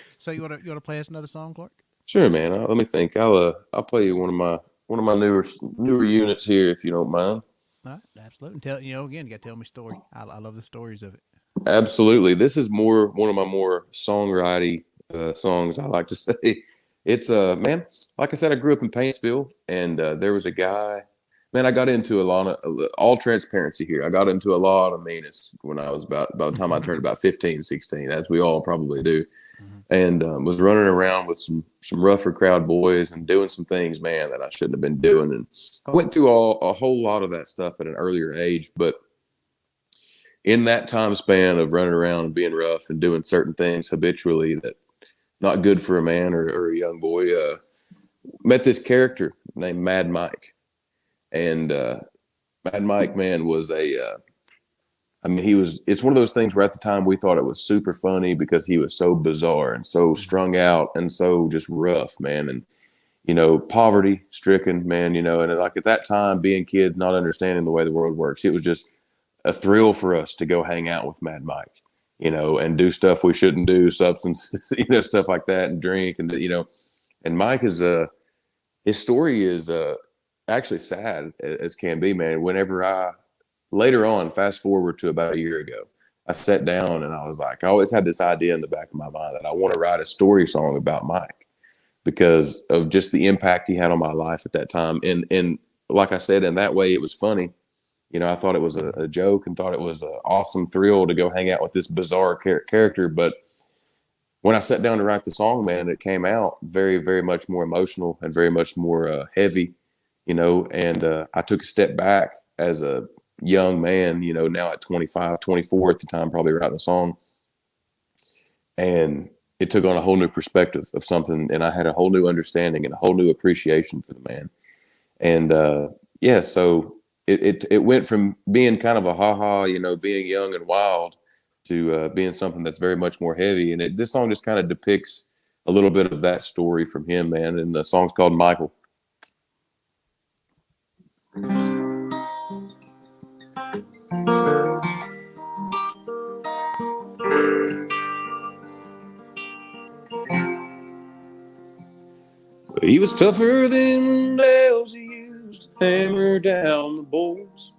So you wanna play us another song, Clark? Sure, man. Let me think. I'll play you one of my newer units here, if you don't mind. All right, absolutely. And again, you got to tell me a story. I love the stories of it. Absolutely. This is more one of my more songwriting songs. I like to say it's man. Like I said, I grew up in Paintsville, and there was a guy. Man, I got into a lot of all transparency here. I got into a lot of meanness when I was about by the time I turned about 15, 16, as we all probably do, Hmm. and was running around with some rougher crowd boys and doing some things, man, that I shouldn't have been doing. And I went through a whole lot of that stuff at an earlier age, but in that time span of running around and being rough and doing certain things habitually that not good for a man or a young boy, met this character named Mad Mike. And Mad Mike, man, was I mean, it's one of those things where at the time we thought it was super funny because he was so bizarre and so Hmm. strung out and so just rough, man. And, poverty stricken, man, and like at that time, being kids, not understanding the way the world works, it was just a thrill for us to go hang out with Mad Mike, and do stuff we shouldn't do, substances, stuff like that, and drink, and Mike is his story is actually sad as can be, man. Whenever I later on, fast forward to about a year ago, I sat down and I was like, I always had this idea in the back of my mind that I want to write a story song about Mike because of just the impact he had on my life at that time, and like I said, in that way, it was funny. I thought it was Hmm. a joke and thought it was an awesome thrill to go hang out with this bizarre character. But when I sat down to write the song, man, it came out very, very much more emotional and very much more heavy, and I took a step back as a young man, now at 25, 24 at the time, probably writing the song. And it took on a whole new perspective of something. And I had a whole new understanding and a whole new appreciation for the man. And yeah, so it went from being kind of a ha-ha, being young and wild to being something that's very much more heavy. And this song just kind of depicts a little bit of that story from him, man. And the song's called Michael. He was tougher than nails. He used to hammer down the boards,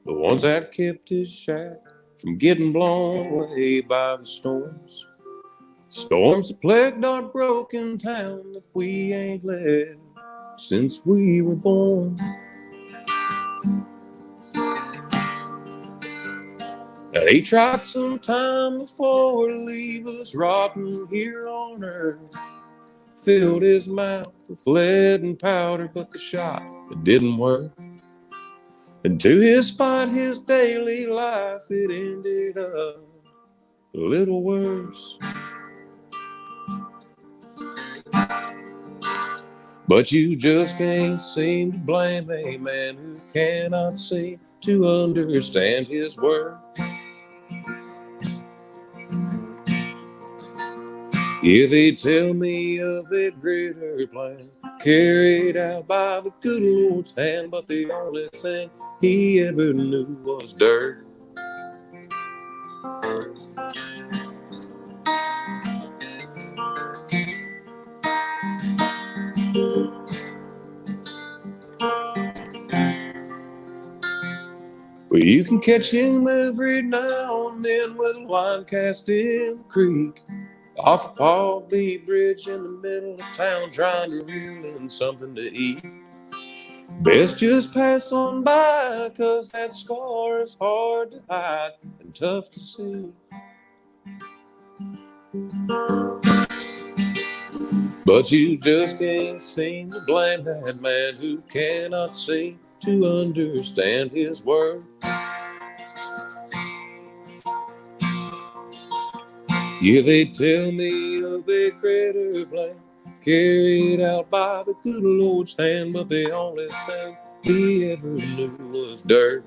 the ones that kept his shack from getting blown away by the storms. Storms that plagued our broken town that we ain't left since we were born. Now, he tried some time before to leave us rotting here on earth. Filled his mouth with lead and powder, but the shot, it didn't work. And to his spite, his daily life, it ended up a little worse. But you just can't seem to blame a man who cannot seem to understand his worth. Yeah, they tell me of that greater plan carried out by the good Lord's hand, but the only thing he ever knew was dirt. Well, you can catch him every now and then with a line cast in the creek, off a Paul B. Bridge in the middle of town, trying to reel in something to eat. Best just pass on by, 'cause that scar is hard to hide and tough to see. But you just can't seem to blame that man who cannot seem to understand his worth. Yeah, they tell me of a greater plan carried out by the good Lord's hand, but the only thing he ever knew was dirt.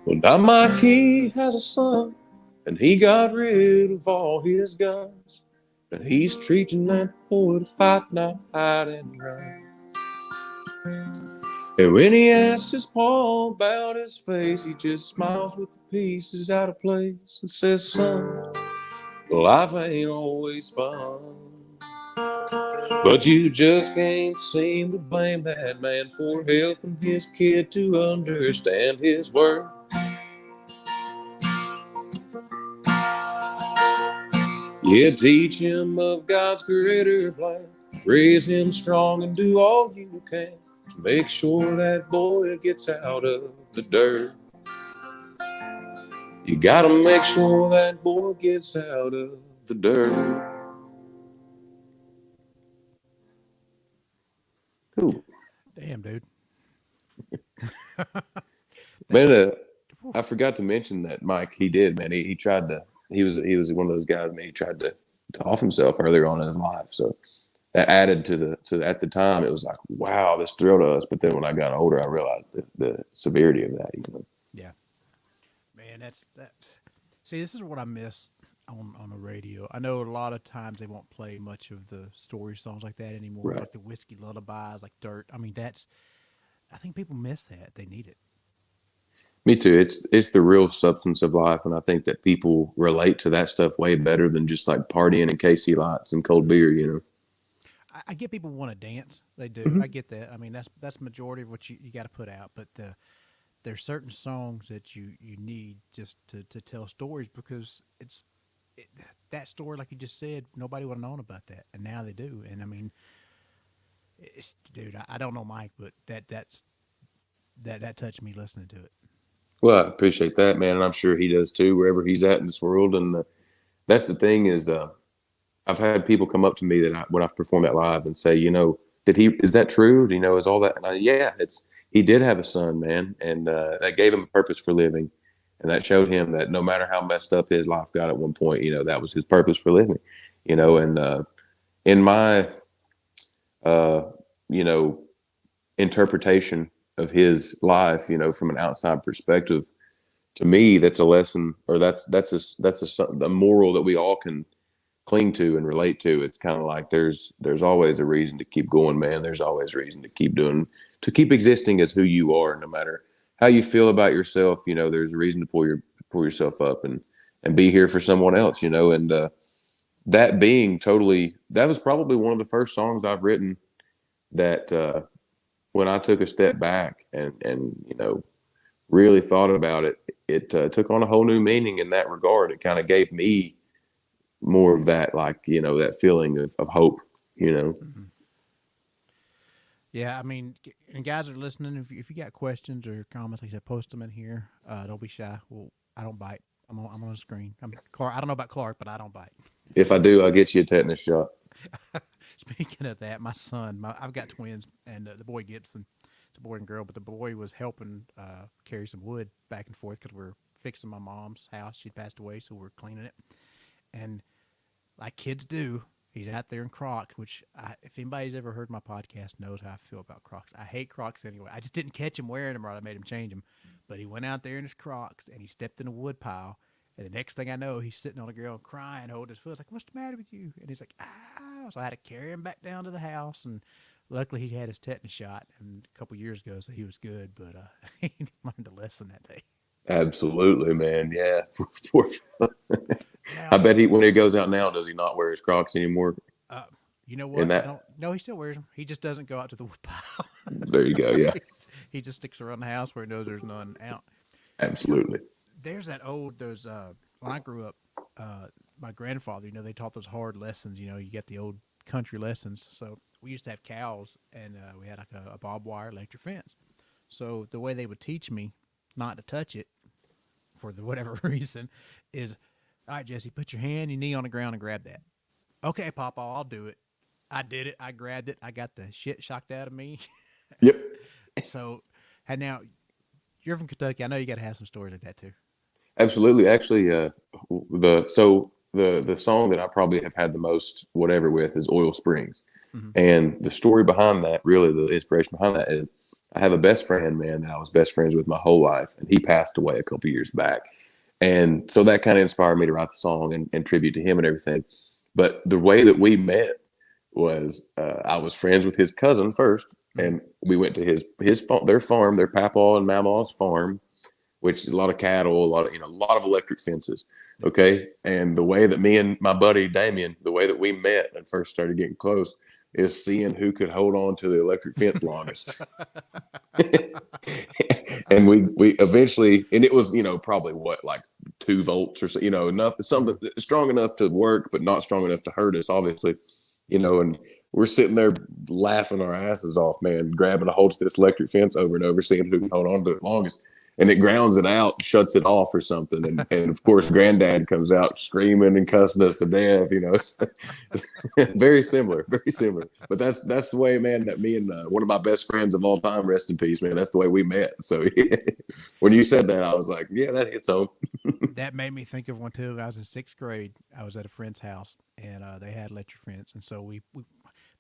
Well, now Mike, he has a son, and he got rid of all his guns, and he's teaching that boy to fight, not hide and run. And when he asks his pa about his face, he just smiles with the pieces out of place and says, "Son, life ain't always fun." But you just can't seem to blame that man for helping his kid to understand his worth. Yeah, teach him of God's greater plan, raise him strong and do all you can to make sure that boy gets out of the dirt. You gotta make sure that boy gets out of the dirt. Cool. Damn, dude. Man, That's I forgot to mention that Mike, he did, man. He tried to, he was one of those guys, man, he tried to off himself earlier on in his life. So that added to at the time, it was like, wow, this thrilled us. But then when I got older, I realized the severity of that, you know. yeah, man. That's that. See, this is what I miss on the radio. I know a lot of times they won't play much of the story songs like that anymore, Right. like the whiskey lullabies, like Dirt. I mean, that's. I think people miss that. They need it. Me too. It's the real substance of life, and I think that people relate to that stuff way better than just like partying and KC lights and cold beer, you know. I get people want to dance. They do. Mm-hmm. I get that. I mean, that's majority of what you got to put out. But there's certain songs that you need just to tell stories because it, that story, like you just said, nobody would have known about that, and now they do. And I mean, dude, I don't know Mike, but that touched me listening to it. Well, I appreciate that, man, and I'm sure he does too, wherever he's at in this world. And that's the thing is, I've had people come up to me that when I've performed that live and say, you know, did he? Is that true? Do you know? Is all that? And yeah, it's he did have a son, man, and that gave him a purpose for living, and that showed him that no matter how messed up his life got at one point, you know, that was his purpose for living, you know. And in my, uh, you know, interpretation of his life, you know, from an outside perspective, to me, that's a lesson, or that's a moral that we all can cling to and relate to. It's kind of like there's always a reason to keep going, man. There's always a reason to keep doing, to keep existing as who you are, no matter how you feel about yourself. You know, there's a reason to pull yourself up and be here for someone else. You know, and that being totally, that was probably one of the first songs I've written that when I took a step back and you know really thought about it, it took on a whole new meaning in that regard. It kind of gave me more of that, like, you know, that feeling of hope, you know. Mm-hmm. Yeah, I mean, and guys are listening. If you got questions or comments, like I said, post them in here. Don't be shy. Well, I don't bite. I'm on the screen. I'm Clark. I don't know about Clark, but I don't bite. If I do, I'll get you a tetanus shot. Speaking of that, my son, I've got twins, and the boy Gibson. It's a boy and girl, but the boy was helping carry some wood back and forth because we're fixing my mom's house. She'd passed away, so we're cleaning it. And like kids do, he's out there in Crocs, which if anybody's ever heard my podcast knows how I feel about Crocs. I hate Crocs anyway. I just didn't catch him wearing them right. I made him change them. But he went out there in his Crocs and he stepped in a wood pile. And the next thing I know, he's sitting on the ground crying, holding his foot. I was like, "What's the matter with you?" And he's like, "Ah." So I had to carry him back down to the house. And luckily, he had his tetanus shot and a couple years ago, so he was good. But he learned a lesson that day. Absolutely, man. Yeah. Poor fella. I Now, bet when he goes out now, does he not wear his Crocs anymore? uh, you know In what? I that, don't know. He still wears them. He just doesn't go out to the wood pile. there you go. Yeah, He just sticks around the house where he knows there's none out. You know, absolutely. there's that old those when I grew up, my grandfather, they taught those hard lessons. You get the old country lessons. So we used to have cows, and we had like a barbed wire electric fence. So the way they would teach me not to touch it for the whatever reason is, all right, Jesse, put your hand, your knee on the ground, and grab that. Okay, Papa, I'll do it. I did it. I grabbed it. I got the shit shocked out of me. Yep. So, and now you're from Kentucky. I know you got to have some stories like that too. Absolutely. Actually, the song that I probably have had the most whatever with is Oil Springs. Mm-hmm. And the story behind that, really the inspiration behind that is I have a best friend, man, that I was best friends with my whole life, and he passed away a couple years back. And so that kind of inspired me to write the song and tribute to him and everything. But the way that we met was I was friends with his cousin first, Mm-hmm. and we went to their farm, their Papaw and Mamaw's farm, which is a lot of cattle, a lot of electric fences. Okay. And the way that me and my buddy Damien, the way that we met and first started getting close is seeing who could hold on to the electric fence longest. And we eventually, and it was, probably what, like 2 volts or so, enough, something strong enough to work, but not strong enough to hurt us, obviously, and we're sitting there laughing our asses off, man, grabbing a hold of this electric fence over and over, seeing who can hold on to it longest. And it grounds it out, shuts it off or something. And of course, granddad comes out screaming and cussing us to death, very similar, very similar. But that's the way, man, that me and one of my best friends of all time, rest in peace, man, that's the way we met. So when you said that, I was like, yeah, that hits home. That made me think of one too. I was in sixth grade. I was at a friend's house, and they had electric fence, and so we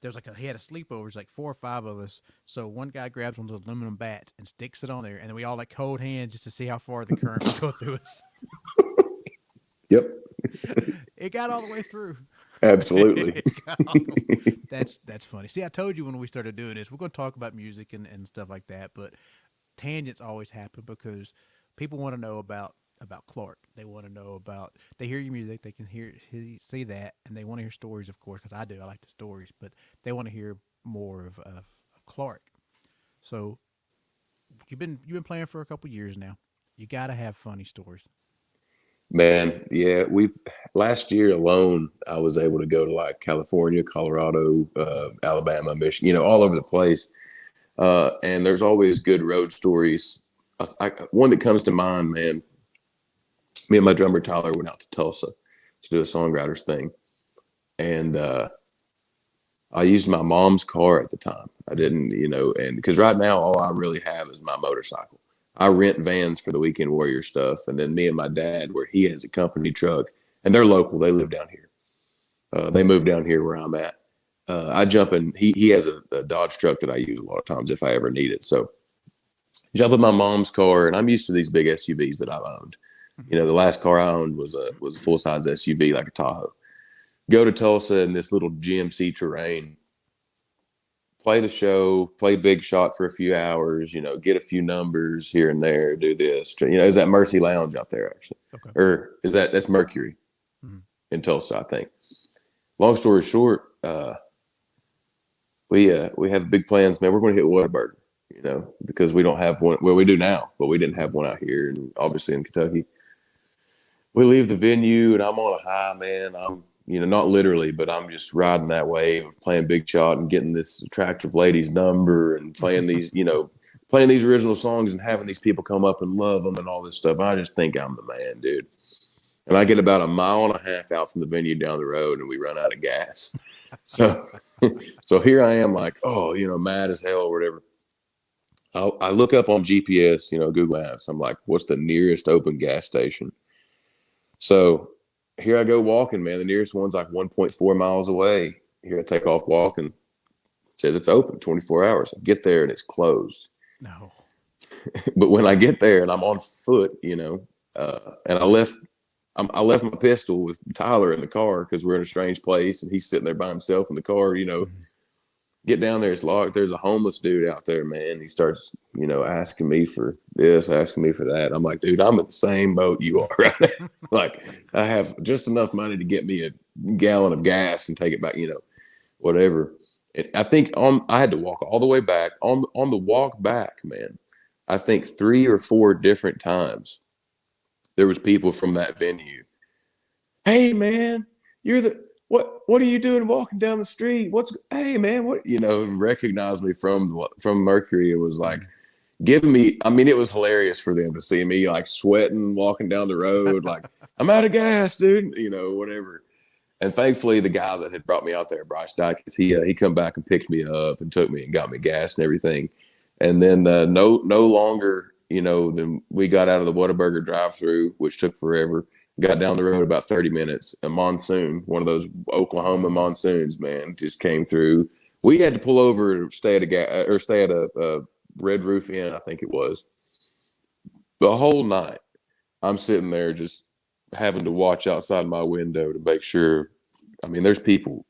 there was he had a sleepover. It's like 4 or 5 of us. So one guy grabs one of those aluminum bats and sticks it on there, and then we all like hold hands just to see how far the current would go through us. Yep, It got all the way through. absolutely. That's funny. See, I told you when we started doing this, we're going to talk about music and stuff like that, but tangents always happen because people want to know about Clarke. They want to know about. They hear your music. They can see that, and they want to hear stories, of course, because I do. I like the stories, but they want to hear more of Clarke. So you've been playing for a couple years now. You got to have funny stories. Man, yeah, we've last year alone, I was able to go to like California, Colorado, Alabama, Michigan, all over the place. And there's always good road stories. One that comes to mind, man. Me and my drummer Tyler went out to Tulsa to do a songwriters thing, and I used my mom's car at the time. I didn't, and because right now all I really have is my motorcycle. I rent vans for the Weekend Warrior stuff, and then me and my dad, where he has a company truck, and they're local. They live down here. They moved down here where I'm at. I jump in. He has a Dodge truck that I use a lot of times if I ever need it. So jump in my mom's car, and I'm used to these big SUVs that I've owned. The last car I owned was a full size SUV like a Tahoe. Go to Tulsa in this little GMC terrain, play the show, play big shot for a few hours, get a few numbers here and there, do this. Is that Mercy Lounge out there actually? Okay. Or that's Mercury Mm-hmm. in Tulsa, I think. Long story short, we have big plans, man. We're going to hit Whataburger, because we don't have one. Well, we do now, but we didn't have one out here, and obviously in Kentucky. We leave the venue, and I'm on a high, man. I'm, not literally, but I'm just riding that wave of playing big shot and getting this attractive lady's number and playing these, playing these original songs and having these people come up and love them and all this stuff. I just think I'm the man, dude. And I get about a mile and a half out from the venue down the road, and we run out of gas. So, so here I am, like, mad as hell or whatever. I look up on GPS, Google Maps. I'm like, what's the nearest open gas station? So here I go walking, man. The nearest one's like 1.4 miles away. Here I take off walking. It says it's open 24 hours. I get there and it's closed. No. But when I get there and I'm on foot, and I left my pistol with Tyler in the car because we're in a strange place and he's sitting there by himself in the car, Mhm. get down there, it's locked. There's a homeless dude out there, man. He starts, asking me for this, asking me for that. I'm like, dude, I'm in the same boat you are right now. Like, I have just enough money to get me a gallon of gas and take it back, whatever. And I think I had to walk all the way back. On the walk back, man, I think 3 or 4 different times there was people from that venue. Hey, man, you're the what are you doing walking down the street? Hey, man, what, recognized me from Mercury. It was like Mhm. giving me, I mean, it was hilarious for them to see me like sweating walking down the road, like, I'm out of gas, dude, whatever. And thankfully, the guy that had brought me out there, Bryce Dykes, he come back and picked me up and took me and got me gas and everything. And then no longer, then we got out of the Whataburger drive-through, which took forever. Got down the road about 30 minutes. A monsoon, one of those Oklahoma Oh. monsoons, man, just came through. We had to pull over, stay at a Red Roof Inn, I think it was. The whole night, I'm sitting there just having to watch outside my window to make sure. I mean, there's people,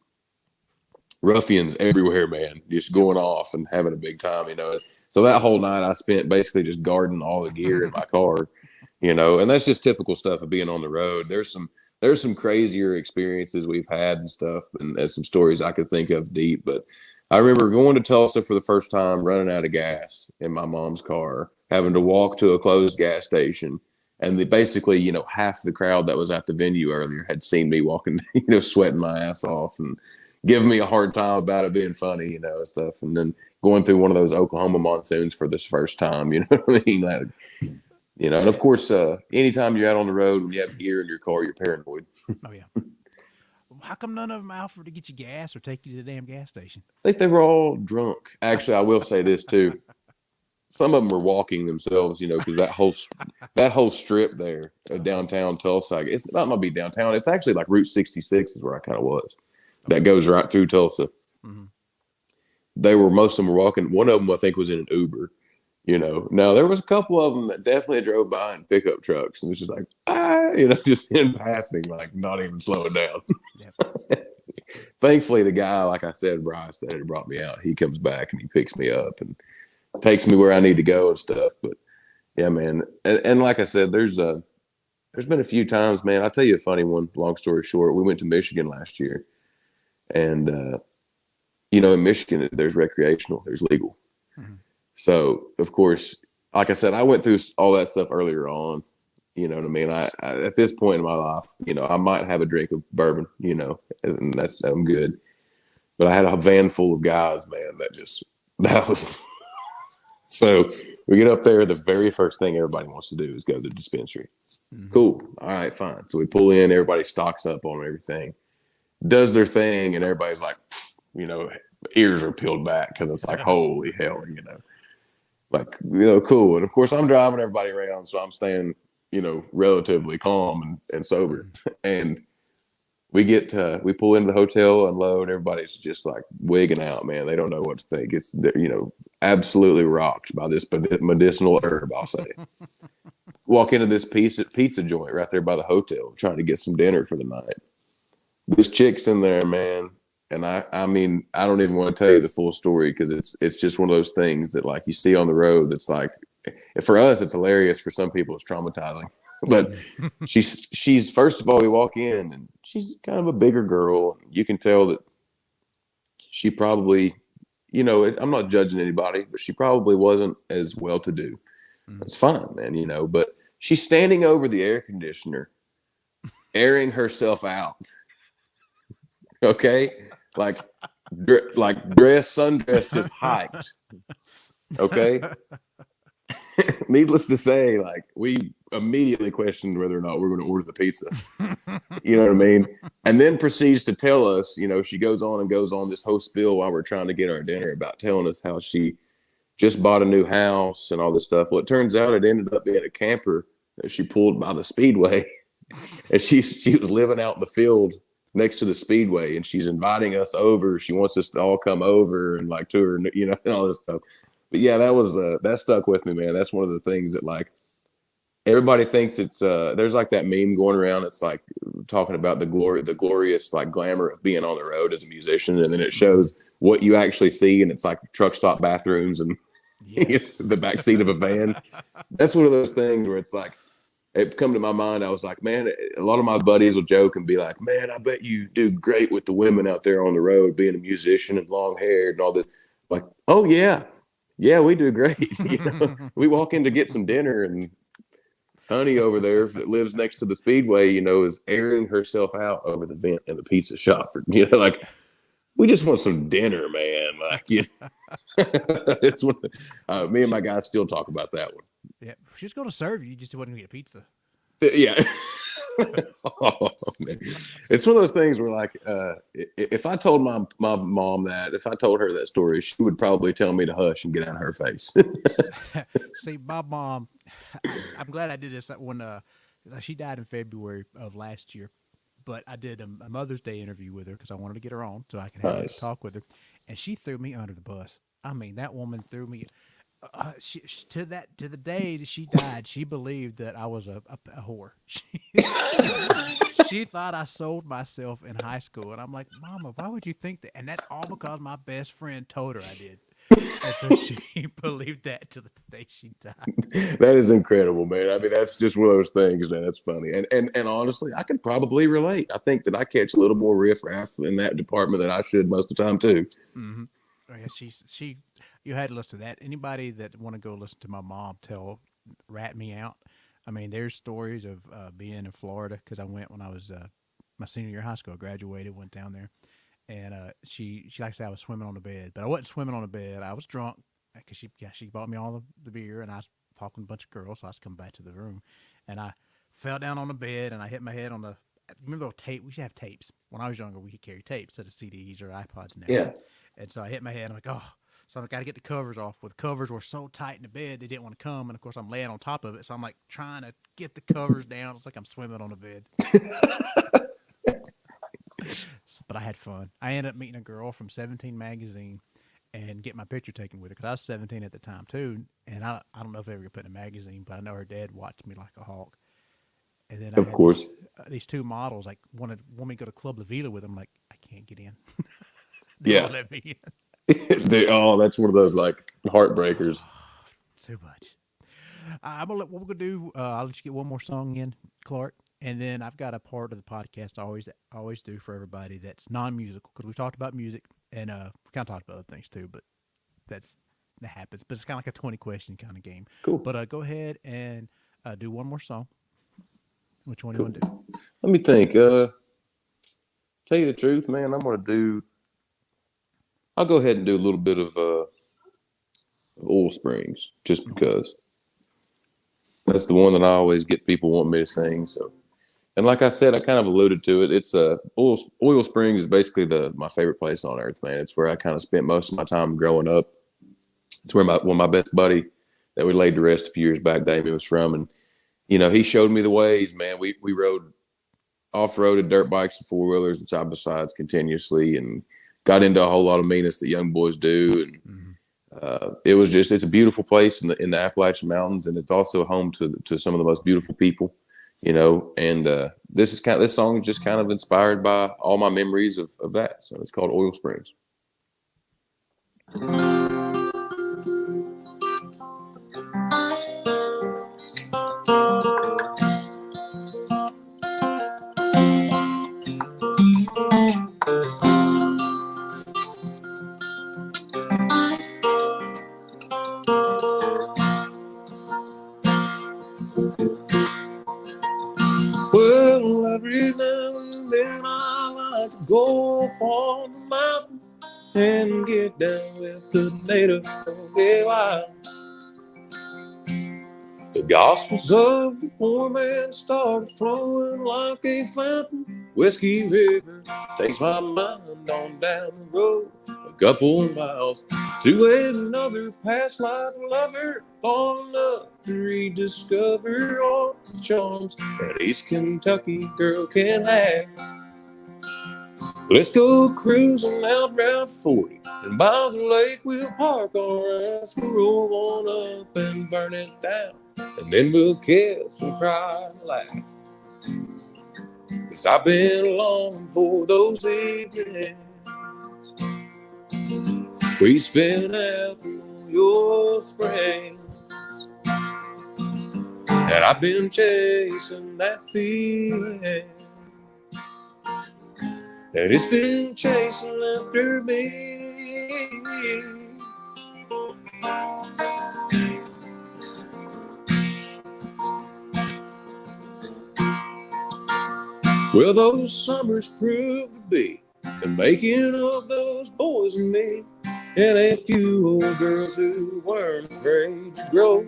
ruffians everywhere, man, just Yep. going off and having a big time. So that whole night I spent basically just guarding all the gear in my car, and that's just typical stuff of being on the road. There's some crazier experiences we've had and stuff, and there's some stories I could think of deep. But I remember going to Tulsa for the first time, running out of gas in my mom's car, having to walk to a closed gas station. And basically, half the crowd that was at the venue earlier had seen me walking, sweating my ass off and giving me a hard time about it being funny, and stuff. And then going through one of those Oklahoma monsoons for this first time, you know what I mean? Like, and of course, anytime you're out on the road and you have gear in your car, you're paranoid. Oh yeah. How come none of them offered to get you gas or take you to the damn gas station? I think they were all drunk. Actually, I will say this too. Some of them were walking themselves, because that whole strip there of Uh-huh. downtown Tulsa, it's not be downtown. It's actually like Route 66 is where I kind of was. That Okay. goes right through Tulsa. Hmm. Most of them were walking. One of them I think was in an Uber. Now there was a couple of them that definitely drove by in pickup trucks, and it's just like just in passing, like not even slowing down. Yep. Thankfully, the guy, like I said, Bryce, that had brought me out, he comes back and he picks me up and takes me where I need to go and stuff. But yeah, man, and like I said, there's been a few times, man. I'll tell you a funny one. Long story short, we went to Michigan last year, and in Michigan, there's recreational, there's legal. Hmm. So, of course, like I said, I went through all that stuff earlier on. You know what I mean? I at this point in my life, I might have a drink of bourbon, and I'm good. But I had a van full of guys, man, that was so we get up there. The very first thing everybody wants to do is go to the dispensary. Hmm. Cool. All right, fine. So we pull in, everybody stocks up on everything, does their thing, and everybody's like, you know, ears are peeled back because it's like, holy hell. Like, cool. And of course, I'm driving everybody around, so I'm staying, relatively calm and sober. Hmm. And we pull into the hotel, unload. Everybody's just like wigging out, man. They don't know what to think. It's, absolutely rocked by this medicinal herb, I'll say. Walk into this pizza joint right there by the hotel, trying to get some dinner for the night. This chick's in there, man. And I mean, I don't even want to tell you the full story because it's just one of those things that like you see on the road. That's like, for us, it's hilarious. For some people, it's traumatizing. But she's first of all, we walk in and she's kind of a bigger girl. You can tell that she probably, I'm not judging anybody, but she probably wasn't as well to do. Hmm. That's fine, man. But she's standing over the air conditioner, airing herself out. Okay, like sundress, just hyped. Okay, needless to say, like we immediately questioned whether or not we're going to order the pizza. You know what I mean? And then proceeds to tell us, she goes on and goes on this whole spiel while we're trying to get our dinner about telling us how she just bought a new house and all this stuff. Well, it turns out it ended up being a camper that she pulled by the speedway, and she was living out in the field next to the speedway, and she's inviting us over. She wants us to all come over and like tour, and all this stuff. But yeah, that stuck with me, man. That's one of the things that like everybody thinks it's there's like that meme going around. It's like talking about the glorious like glamour of being on the road as a musician, and then it shows what you actually see, and it's like truck stop bathrooms and Yes. the back seat of a van. That's one of those things where it's like it come to my mind. I was like, man, a lot of my buddies will joke and be like, man, I bet you do great with the women out there on the road, being a musician and long haired and all this. Like, oh yeah, we do great. We walk in to get some dinner, and Honey over there that lives next to the speedway, is airing herself out over the vent in the pizza shop. Like we just want some dinner, man. Like, it's one. Me and my guys still talk about that one. Yeah, she's going to serve you. You just wasn't going to get pizza. Yeah. Oh, man. It's one of those things where, like, if I told my mom that, if I told her that story, she would probably tell me to hush and get out of her face. See, my mom, I'm glad I did this when she died in February of last year. But I did a Mother's Day interview with her because I wanted to get her on so I could have a Nice. talk with her, and she threw me under the bus. I mean, that woman threw me. To the day that she died, she believed that I was a whore. She thought I sold myself in high school, and I'm like, Mama, why would you think that? And that's all because my best friend told her I did. And so she believed that to the day she died. That is incredible, man. I mean, that's just one of those things, man. That's funny. And honestly, I can probably relate. I think that I catch a little more riffraff in that department than I should most of the time too. Mm-hmm. Oh, yeah, she. You had to listen to that. Anybody that want to go listen to my mom rat me out. I mean, there's stories of being in Florida because I went when I was my senior year of high school. I graduated, went down there, and she like I said I was swimming on the bed, but I wasn't swimming on the bed. I was drunk because she bought me all the beer, and I was talking to a bunch of girls, so I was coming back to the room, and I fell down on the bed and I hit my head on the. Remember the tape? We used to have tapes. When I was younger, we could carry tapes instead of CDs or iPods now. Yeah. And so I hit my head. I'm like, oh. So I got to get the covers off. Well, the covers were so tight in the bed, they didn't want to come. And of course, I'm laying on top of it. So I'm like trying to get the covers down. It's like I'm swimming on the bed. But I had fun. I ended up meeting a girl from 17 magazine and get my picture taken with her because I was 17 at the time too. And I don't know if they ever put in a magazine, but I know her dad watched me like a hawk. And then I Of had course. these two models like want me to go to Club La Vila with them. Like I can't get in. They Yeah. won't let me in. Dude, that's one of those like heartbreakers. Too much. I'm gonna what we're gonna do. I'll let you get one more song in, Clark, and then I've got a part of the podcast I always do for everybody that's non-musical because we talked about music and we kind of talked about other things too, but that happens. But it's kind of like a 20-question kind of game. Cool. But go ahead and do one more song. Which one do you want to do? Let me think. Tell you the truth, man, I'll go ahead and do a little bit of Oil Springs just because that's the one that I always get people wanting me to sing. So, and like I said, I kind of alluded to it. It's Oil Springs is basically my favorite place on earth, man. It's where I kind of spent most of my time growing up. It's where my best buddy that we laid to rest a few years back, Damien, was from, and he showed me the ways, man. We rode off-roaded dirt bikes and four-wheelers and side-by-sides continuously and got into a whole lot of meanness that young boys do. And it's a beautiful place in the Appalachian Mountains. And it's also home to some of the most beautiful people, and this song is just kind of inspired by all my memories of that. So it's called Oil Springs. Well, every now and then I like to go up on the mountain and get down with the natives for a while. The gospels of the poor man started flowing like a fountain. Whiskey River takes my mind on down the road a couple miles to another past life lover, long enough to rediscover all the charms that East Kentucky girl can have. Let's go cruising out Route 40, and by the lake we'll park our ass, we'll roll on up and burn it down, and then we'll kiss and cry and laugh. 'Cause I've been longing for those evenings we spent out in your springs, and I've been chasing that feeling, and it's been chasing after me. Well, those summers proved to be the making of those boys and me, and a few old girls who weren't afraid to grow.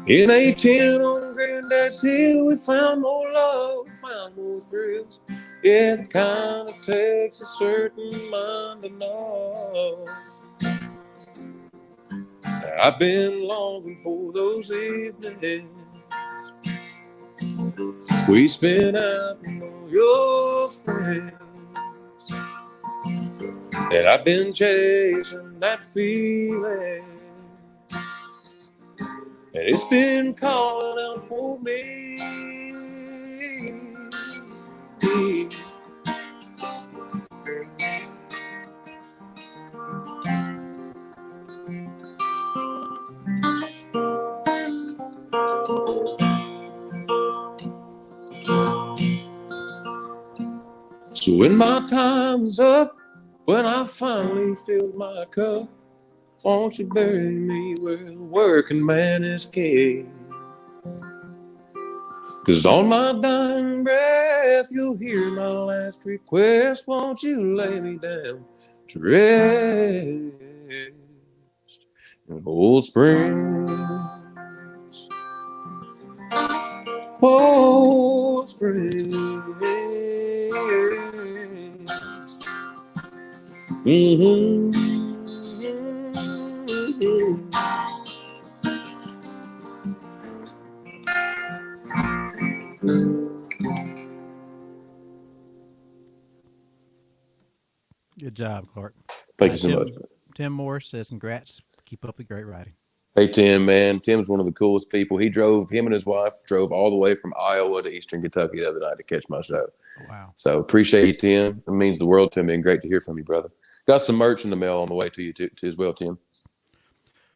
In a tent on Granddad's Hill, we found more love, found more thrills. Yeah, the kind that takes a certain mind to know. I've been longing for those evenings we spent out in your springs, and I've been chasing that feeling, and it's been calling out for me. So when my time's up, when I finally filled my cup, won't you bury me where the working man is king? 'Cause on my dying breath, you'll hear my last request. Won't you lay me down to rest in old springs? Old springs. Mm-hmm. Good job, Clark. Thank you so much. Tim Morris says, congrats. Keep up the great writing. Hey, Tim, man. Tim's one of the coolest people. Him and his wife drove all the way from Iowa to Eastern Kentucky the other night to catch my show. Wow. So appreciate you, Tim. It means the world to me, and great to hear from you, brother. Got some merch in the mail on the way to you too, as well, Tim.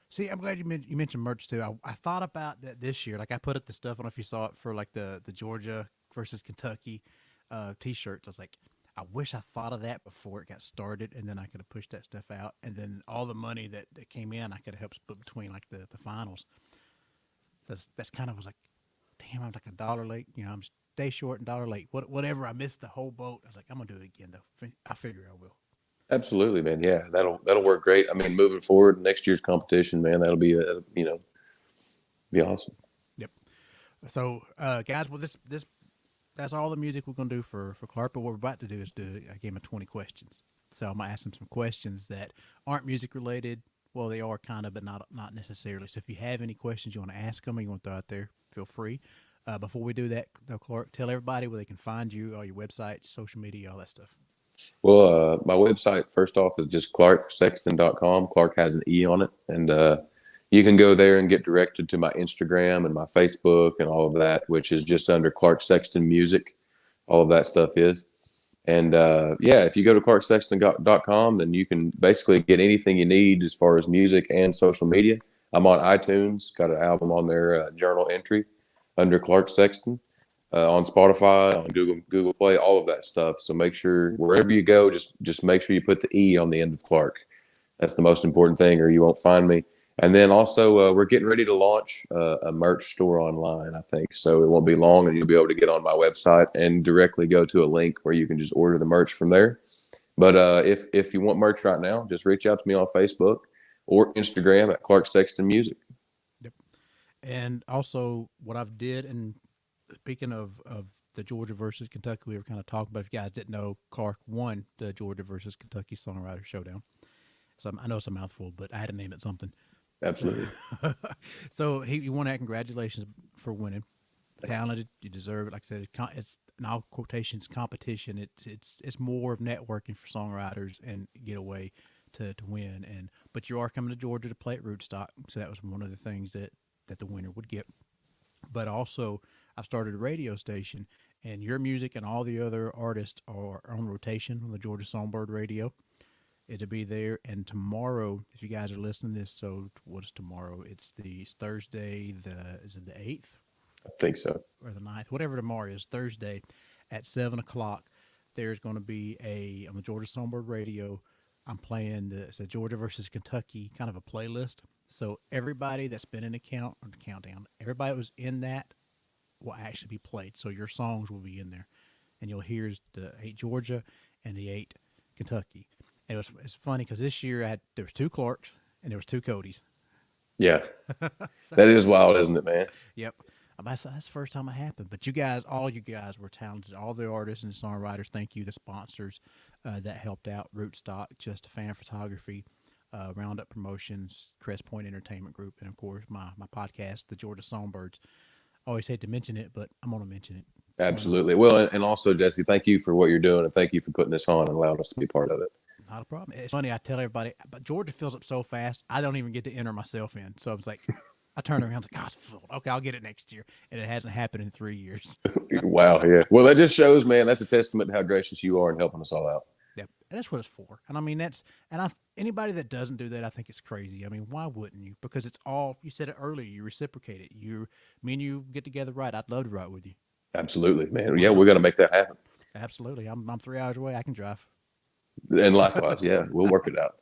See, I'm glad you mentioned merch too. I thought about that this year. Like I put up the stuff. I don't know if you saw it for like the Georgia versus Kentucky T-shirts. I was like, I wish I thought of that before it got started, and then I could have pushed that stuff out, and then all the money that came in, I could have helped split between like the finals. So that's kind of was like, damn, I'm like $1 late. You know, I'm day short and $1 late. Whatever. I missed the whole boat. I was like, I'm gonna do it again though. I figure I will. Absolutely, man. Yeah, that'll work great. I mean, moving forward, next year's competition, man, that'll be be awesome. Yep. So, guys, well, this that's all the music we're gonna do for Clark. But what we're about to do is do a game of 20 questions. So I'm gonna ask him some questions that aren't music related. Well, they are kind of, but not necessarily. So if you have any questions you want to ask them or you want to throw out there, feel free. Before we do that, though, Clark, tell everybody where they can find you, all your websites, social media, all that stuff. Well, my website, first off, is just clarkesexton.com. Clark has an E on it. And you can go there and get directed to my Instagram and my Facebook and all of that, which is just under Clarke Sexton Music. All of that stuff is. And if you go to clarkesexton.com, then you can basically get anything you need as far as music and social media. I'm on iTunes, got an album on there, journal entry under Clarke Sexton. On Spotify, on Google Play, all of that stuff. So make sure wherever you go, just make sure you put the E on the end of Clark. That's the most important thing, or you won't find me. And then also, we're getting ready to launch a merch store online, I think. So it won't be long, and you'll be able to get on my website and directly go to a link where you can just order the merch from there. But if you want merch right now, just reach out to me on Facebook or Instagram at Clarke Sexton Music. Yep. And also, what I've did, and speaking of the Georgia versus Kentucky, we were kind of talking about. If you guys didn't know, Clarke won the Georgia versus Kentucky Songwriter Showdown. So I know it's a mouthful, but I had to name it something. So, Absolutely. so he won that. Congratulations for winning. Talented, you deserve it. Like I said, it's in all quotations competition. It's more of networking for songwriters and get away to win. And but you are coming to Georgia to play at Rootstock, so that was one of the things that the winner would get. But also, I've started a radio station, and your music and all the other artists are on rotation on the Georgia Songbird radio. It'll be there. And tomorrow, if you guys are listening to this, so what is tomorrow? It's Thursday. Is it the 8th I think so. or the 9th? Whatever tomorrow is, Thursday at 7 o'clock. There's going to be on the Georgia Songbird radio. I'm playing it's a Georgia versus Kentucky kind of a playlist. So everybody that's been in the countdown, everybody that was in that will actually be played. So your songs will be in there, and you'll hear the 8 Georgia and the 8 Kentucky. And it's funny because this year there was 2 Clarks and there was 2 Codys. Yeah, So, that is wild, isn't it, man? yep. That's the first time it happened. But all you guys were talented. All the artists and songwriters, thank you. The sponsors that helped out Rootstock, Just a Fan Photography, Roundup Promotions, Crest Point Entertainment Group, and of course my podcast, the Georgia Songbirds. I always hate to mention it, but I'm going to mention it. Absolutely. Well, and also, Jesse, thank you for what you're doing, and thank you for putting this on and allowing us to be part of it. Not a problem. It's funny. I tell everybody, but Georgia fills up so fast, I don't even get to enter myself in. So I was like, I turn around, I was like, oh, it's full. Okay, I'll get it next year. And it hasn't happened in 3 years. Wow. Yeah. Well, that just shows, man, that's a testament to how gracious you are in helping us all out. Yep. And that's what it's for. And I mean, anybody that doesn't do that, I think it's crazy. I mean, why wouldn't you? Because it's all, you said it earlier, you reciprocate it. Me and you get together, right? I'd love to write with you. Absolutely, man. Yeah, we're going to make that happen. Absolutely. I'm 3 hours away. I can drive. And likewise, yeah, we'll work it out.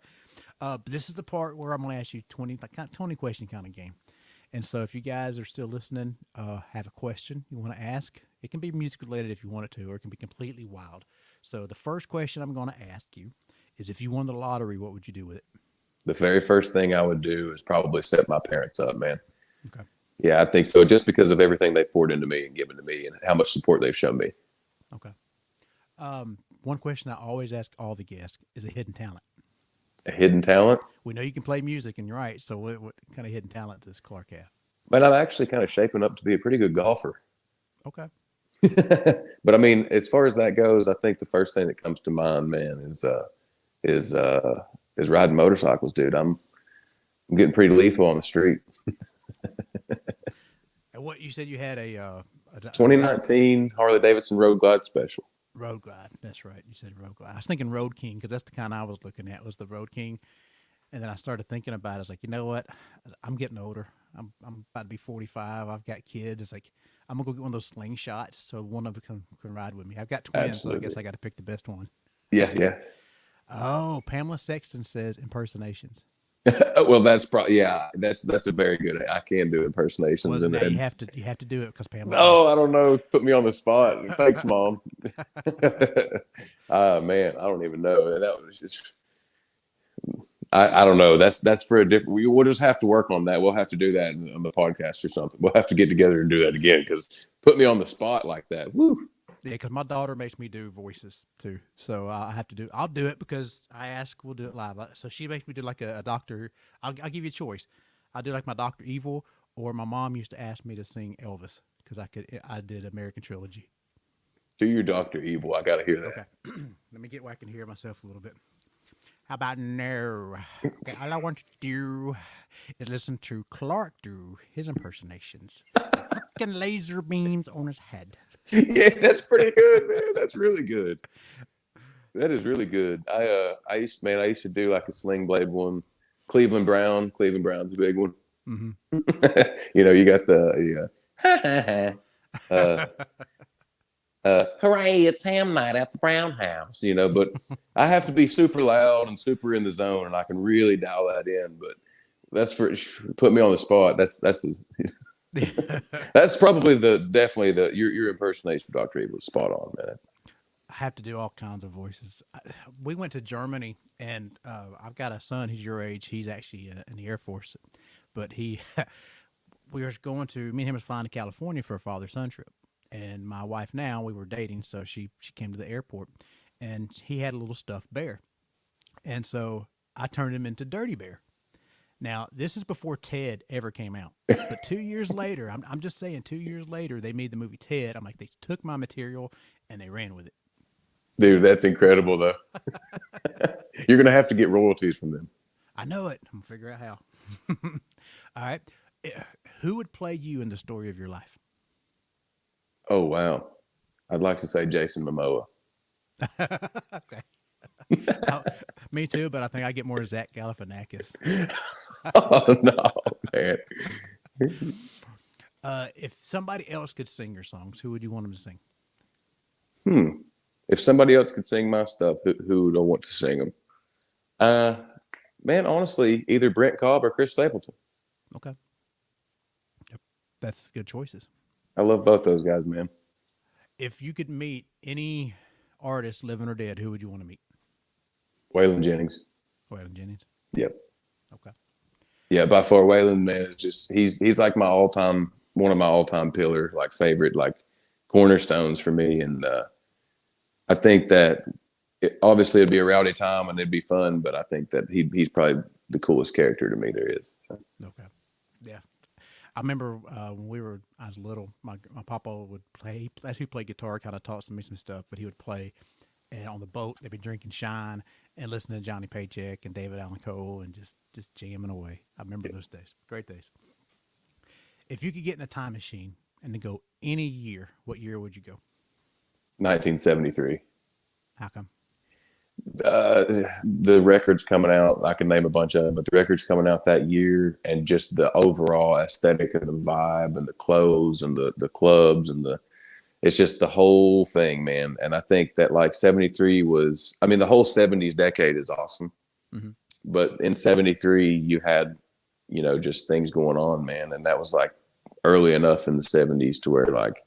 But this is the part where I'm going to ask you 20 question kind of game. And so if you guys are still listening, have a question you want to ask, it can be music related if you want it to, or it can be completely wild. So the first question I'm going to ask you is, if you won the lottery, what would you do with it? The very first thing I would do is probably set my parents up, man. Okay. Yeah, I think so. Just because of everything they've poured into me and given to me and how much support they've shown me. Okay. One question I always ask all the guests is a hidden talent. A hidden talent? We know you can play music and you're right. So what kind of hidden talent does Clarke have? But I'm actually kind of shaping up to be a pretty good golfer. Okay. But I mean, as far as that goes, I think the first thing that comes to mind, man, is riding motorcycles, dude. I'm getting pretty lethal on the street. And what you said, you had a 2019 Harley Davidson Road Glide Special. Road Glide. That's right. You said Road Glide. I was thinking Road King because that's the kind I was looking at, was the Road King. And then I started thinking about it. I was like, you know what? I'm getting older. I'm about to be 45. I've got kids. It's like, I'm going to go get one of those slingshots so one of them can ride with me. I've got twins, Absolutely. so I guess I got to pick the best one. Yeah, yeah. Oh, Pamela Sexton says impersonations. Well, that's a very good. I can do impersonations, Well, now and you have to do it because Pamela. oh, I don't know. Put me on the spot. Thanks, Mom. Man, I don't even know. That was just. I don't know. That's for a different. We'll just have to work on that. We'll have to do that on the podcast or something. We'll have to get together and do that again, because put me on the spot like that. Woo. Yeah, because my daughter makes me do voices too, so I have to do. I'll do it because I ask. We'll do it live. So she makes me do like a doctor. I'll give you a choice. I'll do like my Doctor Evil, or my mom used to ask me to sing Elvis because I did American Trilogy. Do your Doctor Evil. I got to hear that. Okay, let me get where I can hear myself a little bit. How about no? Okay, all I want to do is listen to Clarke do his impersonations. Fucking laser beams on his head. Yeah, that's pretty good, man. That's really good. That is really good. I used to do like a Sling Blade one. Cleveland Brown. Cleveland Brown's a big one. Mm-hmm. You got the hooray, it's ham night at the Brown House, but I have to be super loud and super in the zone, and I can really dial that in. But that's put me on the spot. That's that's probably definitely your impersonation of Dr. Evil is spot on, man. I have to do all kinds of voices. We went to Germany, and I've got a son. He's your age. He's actually in the Air Force, but we were going to me and him was flying to California for a father son trip, and my wife now we were dating, so she came to the airport, and he had a little stuffed bear, and so I turned him into Dirty Bear. Now this is before Ted ever came out, but 2 years later, I'm just saying, 2 years later they made the movie Ted. I'm like they took my material and they ran with it. Dude, that's incredible though. You're gonna have to get royalties from them. I know it. I'm gonna figure out how. All right, Eh, who would play you in the story of your life? Oh wow. I'd like to say Jason Momoa. Okay. I, Me too, but I think I get more Zach Galifianakis. Oh no, man. If somebody else could sing your songs, who would you want them to sing? Hmm. If somebody else could sing my stuff, who would I want to sing them? Uh, Man, honestly, either Brent Cobb or Chris Stapleton. Okay, yep. That's good choices. I love both those guys, man. If you could meet any artist, living or dead, who would you want to meet? Waylon Jennings. Waylon Jennings. Yep. Okay. Yeah, by far, Waylon, man, it's just he's like my all time, one of my all time pillar, like favorite, like cornerstones for me. And I think that obviously it'd be a rowdy time and it'd be fun, but I think that he's probably the coolest character to me there is. So, Okay. Yeah. I remember when I was little, my papa would play, as he played guitar, kind of taught me some stuff, but he would play, and on the boat, they'd be drinking Shine and listening to Johnny Paycheck and David Allan Coe and just jamming away. I remember those days. Great days. If you could get in a time machine and to go any year, what year would you go? 1973. How come? The records coming out, I can name a bunch of them, but the records coming out that year and just the overall aesthetic and the vibe and the clothes and the clubs and it's just the whole thing, man. And I think that like 73 was, I mean, the whole 70s decade is awesome. Mm-hmm. But in 73, you had, just things going on, man. And that was like early enough in the 70s to where like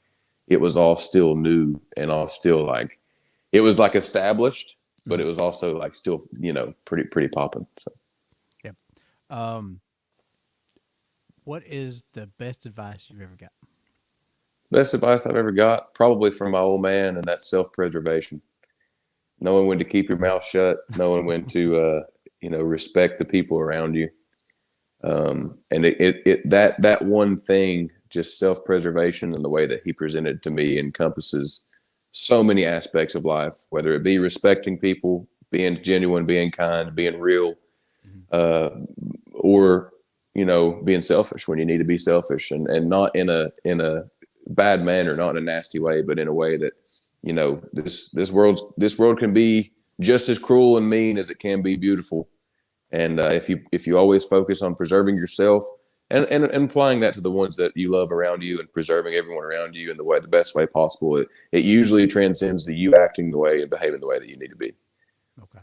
it was all still new and all still like, it was like established, but Mm-hmm. it was also like still, pretty popping. So Yep. Um, what is the best advice you've ever got? best advice I've ever got, probably from my old man, and that's self-preservation. Knowing when to keep your mouth shut, knowing when to, respect the people around you. And that one thing, just self-preservation and the way that he presented to me encompasses so many aspects of life, whether it be respecting people, being genuine, being kind, being real, Mm-hmm. uh, or being selfish when you need to be selfish, and not in a bad manner, not in a nasty way, but in a way that this world can be just as cruel and mean as it can be beautiful. And if you always focus on preserving yourself and applying that to the ones that you love around you and preserving everyone around you in the best way possible, it usually transcends to you acting the way and behaving the way that you need to be. Okay.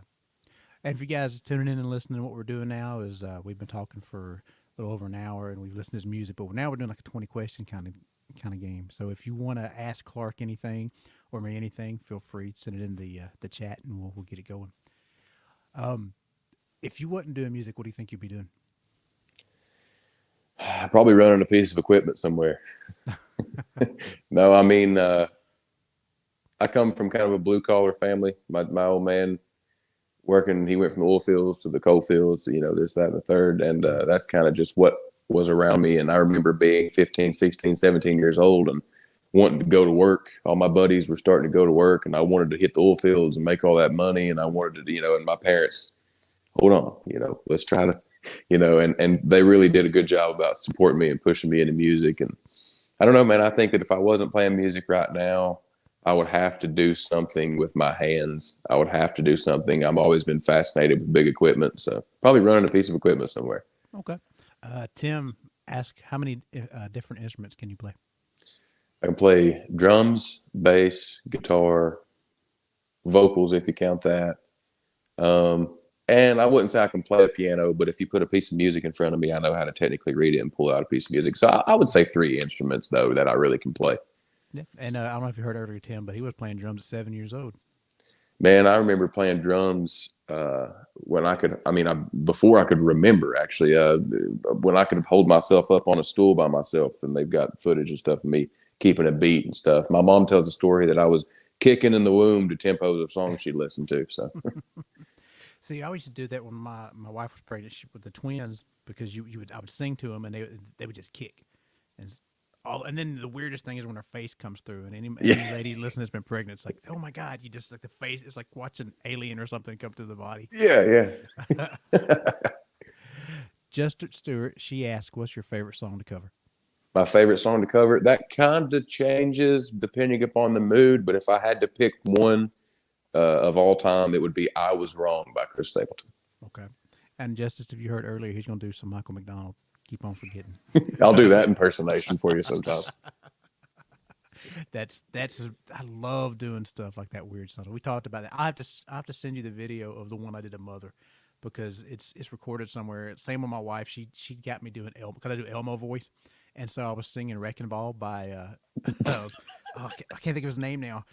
And if you guys tuning in and listening, what we're doing now is we've been talking for a little over an hour, and we've listened to his music. But now we're doing like a 20 question kind of game. So if you want to ask Clarke anything or me anything, feel free to send it in the chat, and we'll get it going. Um, if you wasn't doing music, what do you think you'd be doing? Probably running a piece of equipment somewhere. No, I mean, I come from kind of a blue collar family. My old man working, he went from the oil fields to the coal fields, to, this, that, and the third. And that's kind of just what was around me. And I remember being 15, 16, 17 years old and wanting to go to work. All my buddies were starting to go to work, and I wanted to hit the oil fields and make all that money. And I wanted to, and my parents, hold on, let's try to, and they really did a good job about supporting me and pushing me into music. And I don't know, man, I think that if I wasn't playing music right now, I would have to do something with my hands. I would have to do something. I've always been fascinated with big equipment. So probably running a piece of equipment somewhere. Okay. Tim ask, how many different instruments can you play? I can play drums, bass, guitar, vocals, if you count that. And I wouldn't say I can play a piano, but if you put a piece of music in front of me, I know how to technically read it and pull out a piece of music. So I would say three instruments, though, that I really can play. Yeah. And I don't know if you heard earlier, Tim, but he was playing drums at 7 years old. Man, I remember playing drums when I could. I mean, before I could remember actually. When I could hold myself up on a stool by myself, and they've got footage and stuff of me keeping a beat and stuff. My mom tells a story that I was kicking in the womb to tempos of songs she'd listened to. So See, I used to do that when my wife was pregnant with the twins because you would I would sing to them and they would just kick and and then the weirdest thing is when her face comes through and any yeah, lady listening that's been pregnant, it's like, oh my god, you just like the face, it's like watching Alien or something come through the body. yeah, Justin Stewart, she asked, "What's your favorite song to cover?" my favorite song to cover. That kind of changes depending upon the mood, but if I had to pick one of all time, it would be "I Was Wrong" by Chris Stapleton. Okay, and Justice, if you heard earlier, he's going to do some Michael McDonald. Keep on forgetting. I'll do that impersonation for you sometime. That's I love doing stuff like that weird stuff. We talked about that. I have to send you the video of the one I did a mother because it's recorded somewhere. Same with my wife. She got me doing Elmo because I do Elmo voice, and so I was singing Wrecking Ball by I can't think of his name now.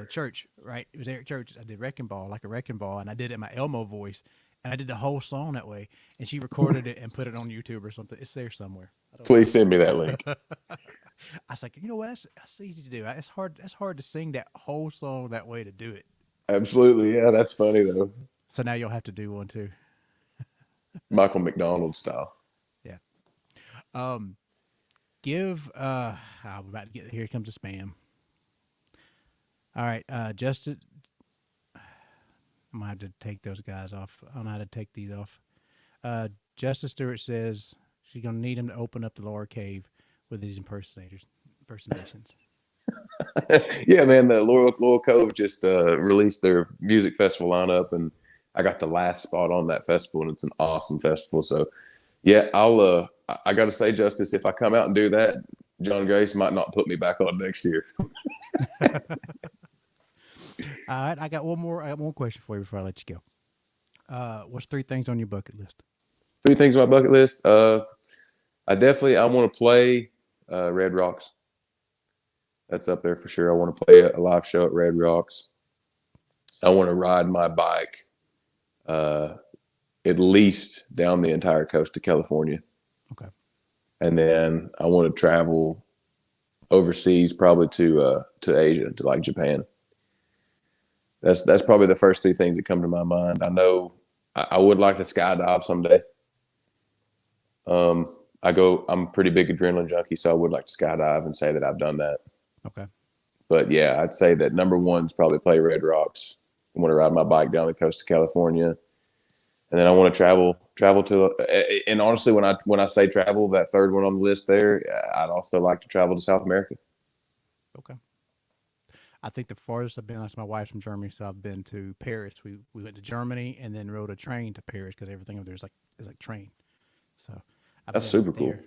Church, right? It was Eric Church. I did Wrecking Ball like a wrecking ball, and I did it in my Elmo voice, and I did the whole song that way. And she recorded it and put it on YouTube or something. It's there somewhere. I don't Please send me that link. I was like, you know what? That's easy to do. It's hard. That's hard to sing that whole song that way to do it. Absolutely. Yeah, that's funny though. So now you'll have to do one too. Michael McDonald style. Yeah. Um. Give. I'm about to get here. Comes the spam. All right. Justin. I'm gonna have to take those guys off. I don't know how to take these off. Justice Stewart says she's gonna need him to open up the lower cave with these impersonations. Yeah, man. The Laurel Cove just released their music festival lineup, and I got the last spot on that festival, and it's an awesome festival. So, yeah, I got to say, Justice, if I come out and do that, John Grace might not put me back on next year. All right, I got one more. I got one question for you before I let you go. What's three things on your bucket list? Three things on my bucket list. I want to play Red Rocks. That's up there for sure. I want to play a live show at Red Rocks. I want to ride my bike uh, at least down the entire coast of California. Okay. And then I want to travel overseas, probably to Asia, to like Japan. That's probably the first three things that come to my mind. I know I would like to skydive someday. Um, I'm a pretty big adrenaline junkie, so I would like to skydive and say that I've done that. Okay. But yeah, I'd say that number one is probably play Red Rocks. I want to ride my bike down the coast of California, and then I want to travel to. And honestly, when I say travel, that third one on the list there, I'd also like to travel to South America. Okay. I think the farthest I've been, that's my wife's from Germany, so I've been to Paris. We went to Germany and then rode a train to Paris because everything over there is like train. So I've That's been super cool. there.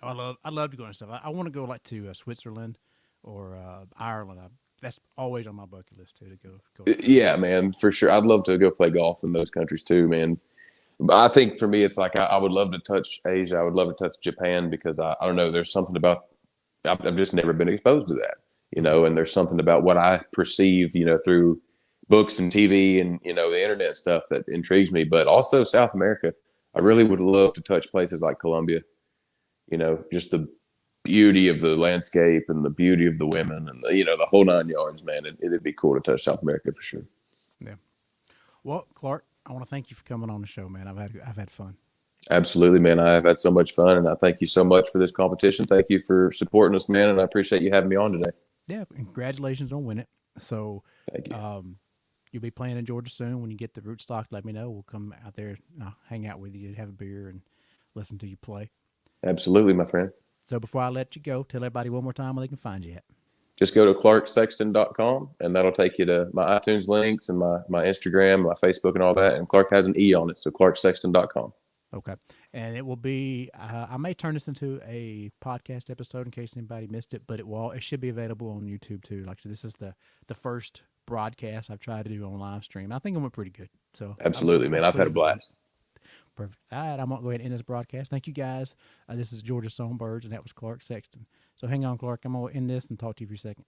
Oh, I love to go and stuff. I want to go like to Switzerland or Ireland. That's always on my bucket list too to go explore. Yeah, man, for sure. I'd love to go play golf in those countries too, man. But I think for me, it's like I would love to touch Asia. I would love to touch Japan because I don't know. There's something about I've just never been exposed to that, and there's something about what I perceive, through books and TV and the internet stuff that intrigues me. But also South America, I really would love to touch places like Colombia. Just the beauty of the landscape and the beauty of the women and the whole nine yards, man. It'd be cool to touch South America for sure. Yeah. Well, Clarke, I want to thank you for coming on the show, man. I've had fun. Absolutely, man. I have had so much fun, and I thank you so much for this competition. Thank you for supporting us, man, and I appreciate you having me on today. Yeah, congratulations on winning. So, Thank you. you'll be playing in Georgia soon. When you get the rootstock, let me know. We'll come out there, hang out with you, have a beer, and listen to you play. Absolutely, my friend. So before I let you go, tell everybody one more time where they can find you at. Just go to clarksexton.com, and that'll take you to my iTunes links and my Instagram, my Facebook, and all that. And Clarke has an E on it, so clarksexton.com. Okay. And it will be, I may turn this into a podcast episode in case anybody missed it, but it should be available on YouTube too. Like I said, this is the first broadcast I've tried to do on live stream. I think it went pretty good. So Absolutely, man. I've had a blast. Perfect. All right. I'm going to go ahead and end this broadcast. Thank you guys. This is Georgia Songbirds, and that was Clarke Sexton. So hang on, Clarke. I'm going to end this and talk to you for a second.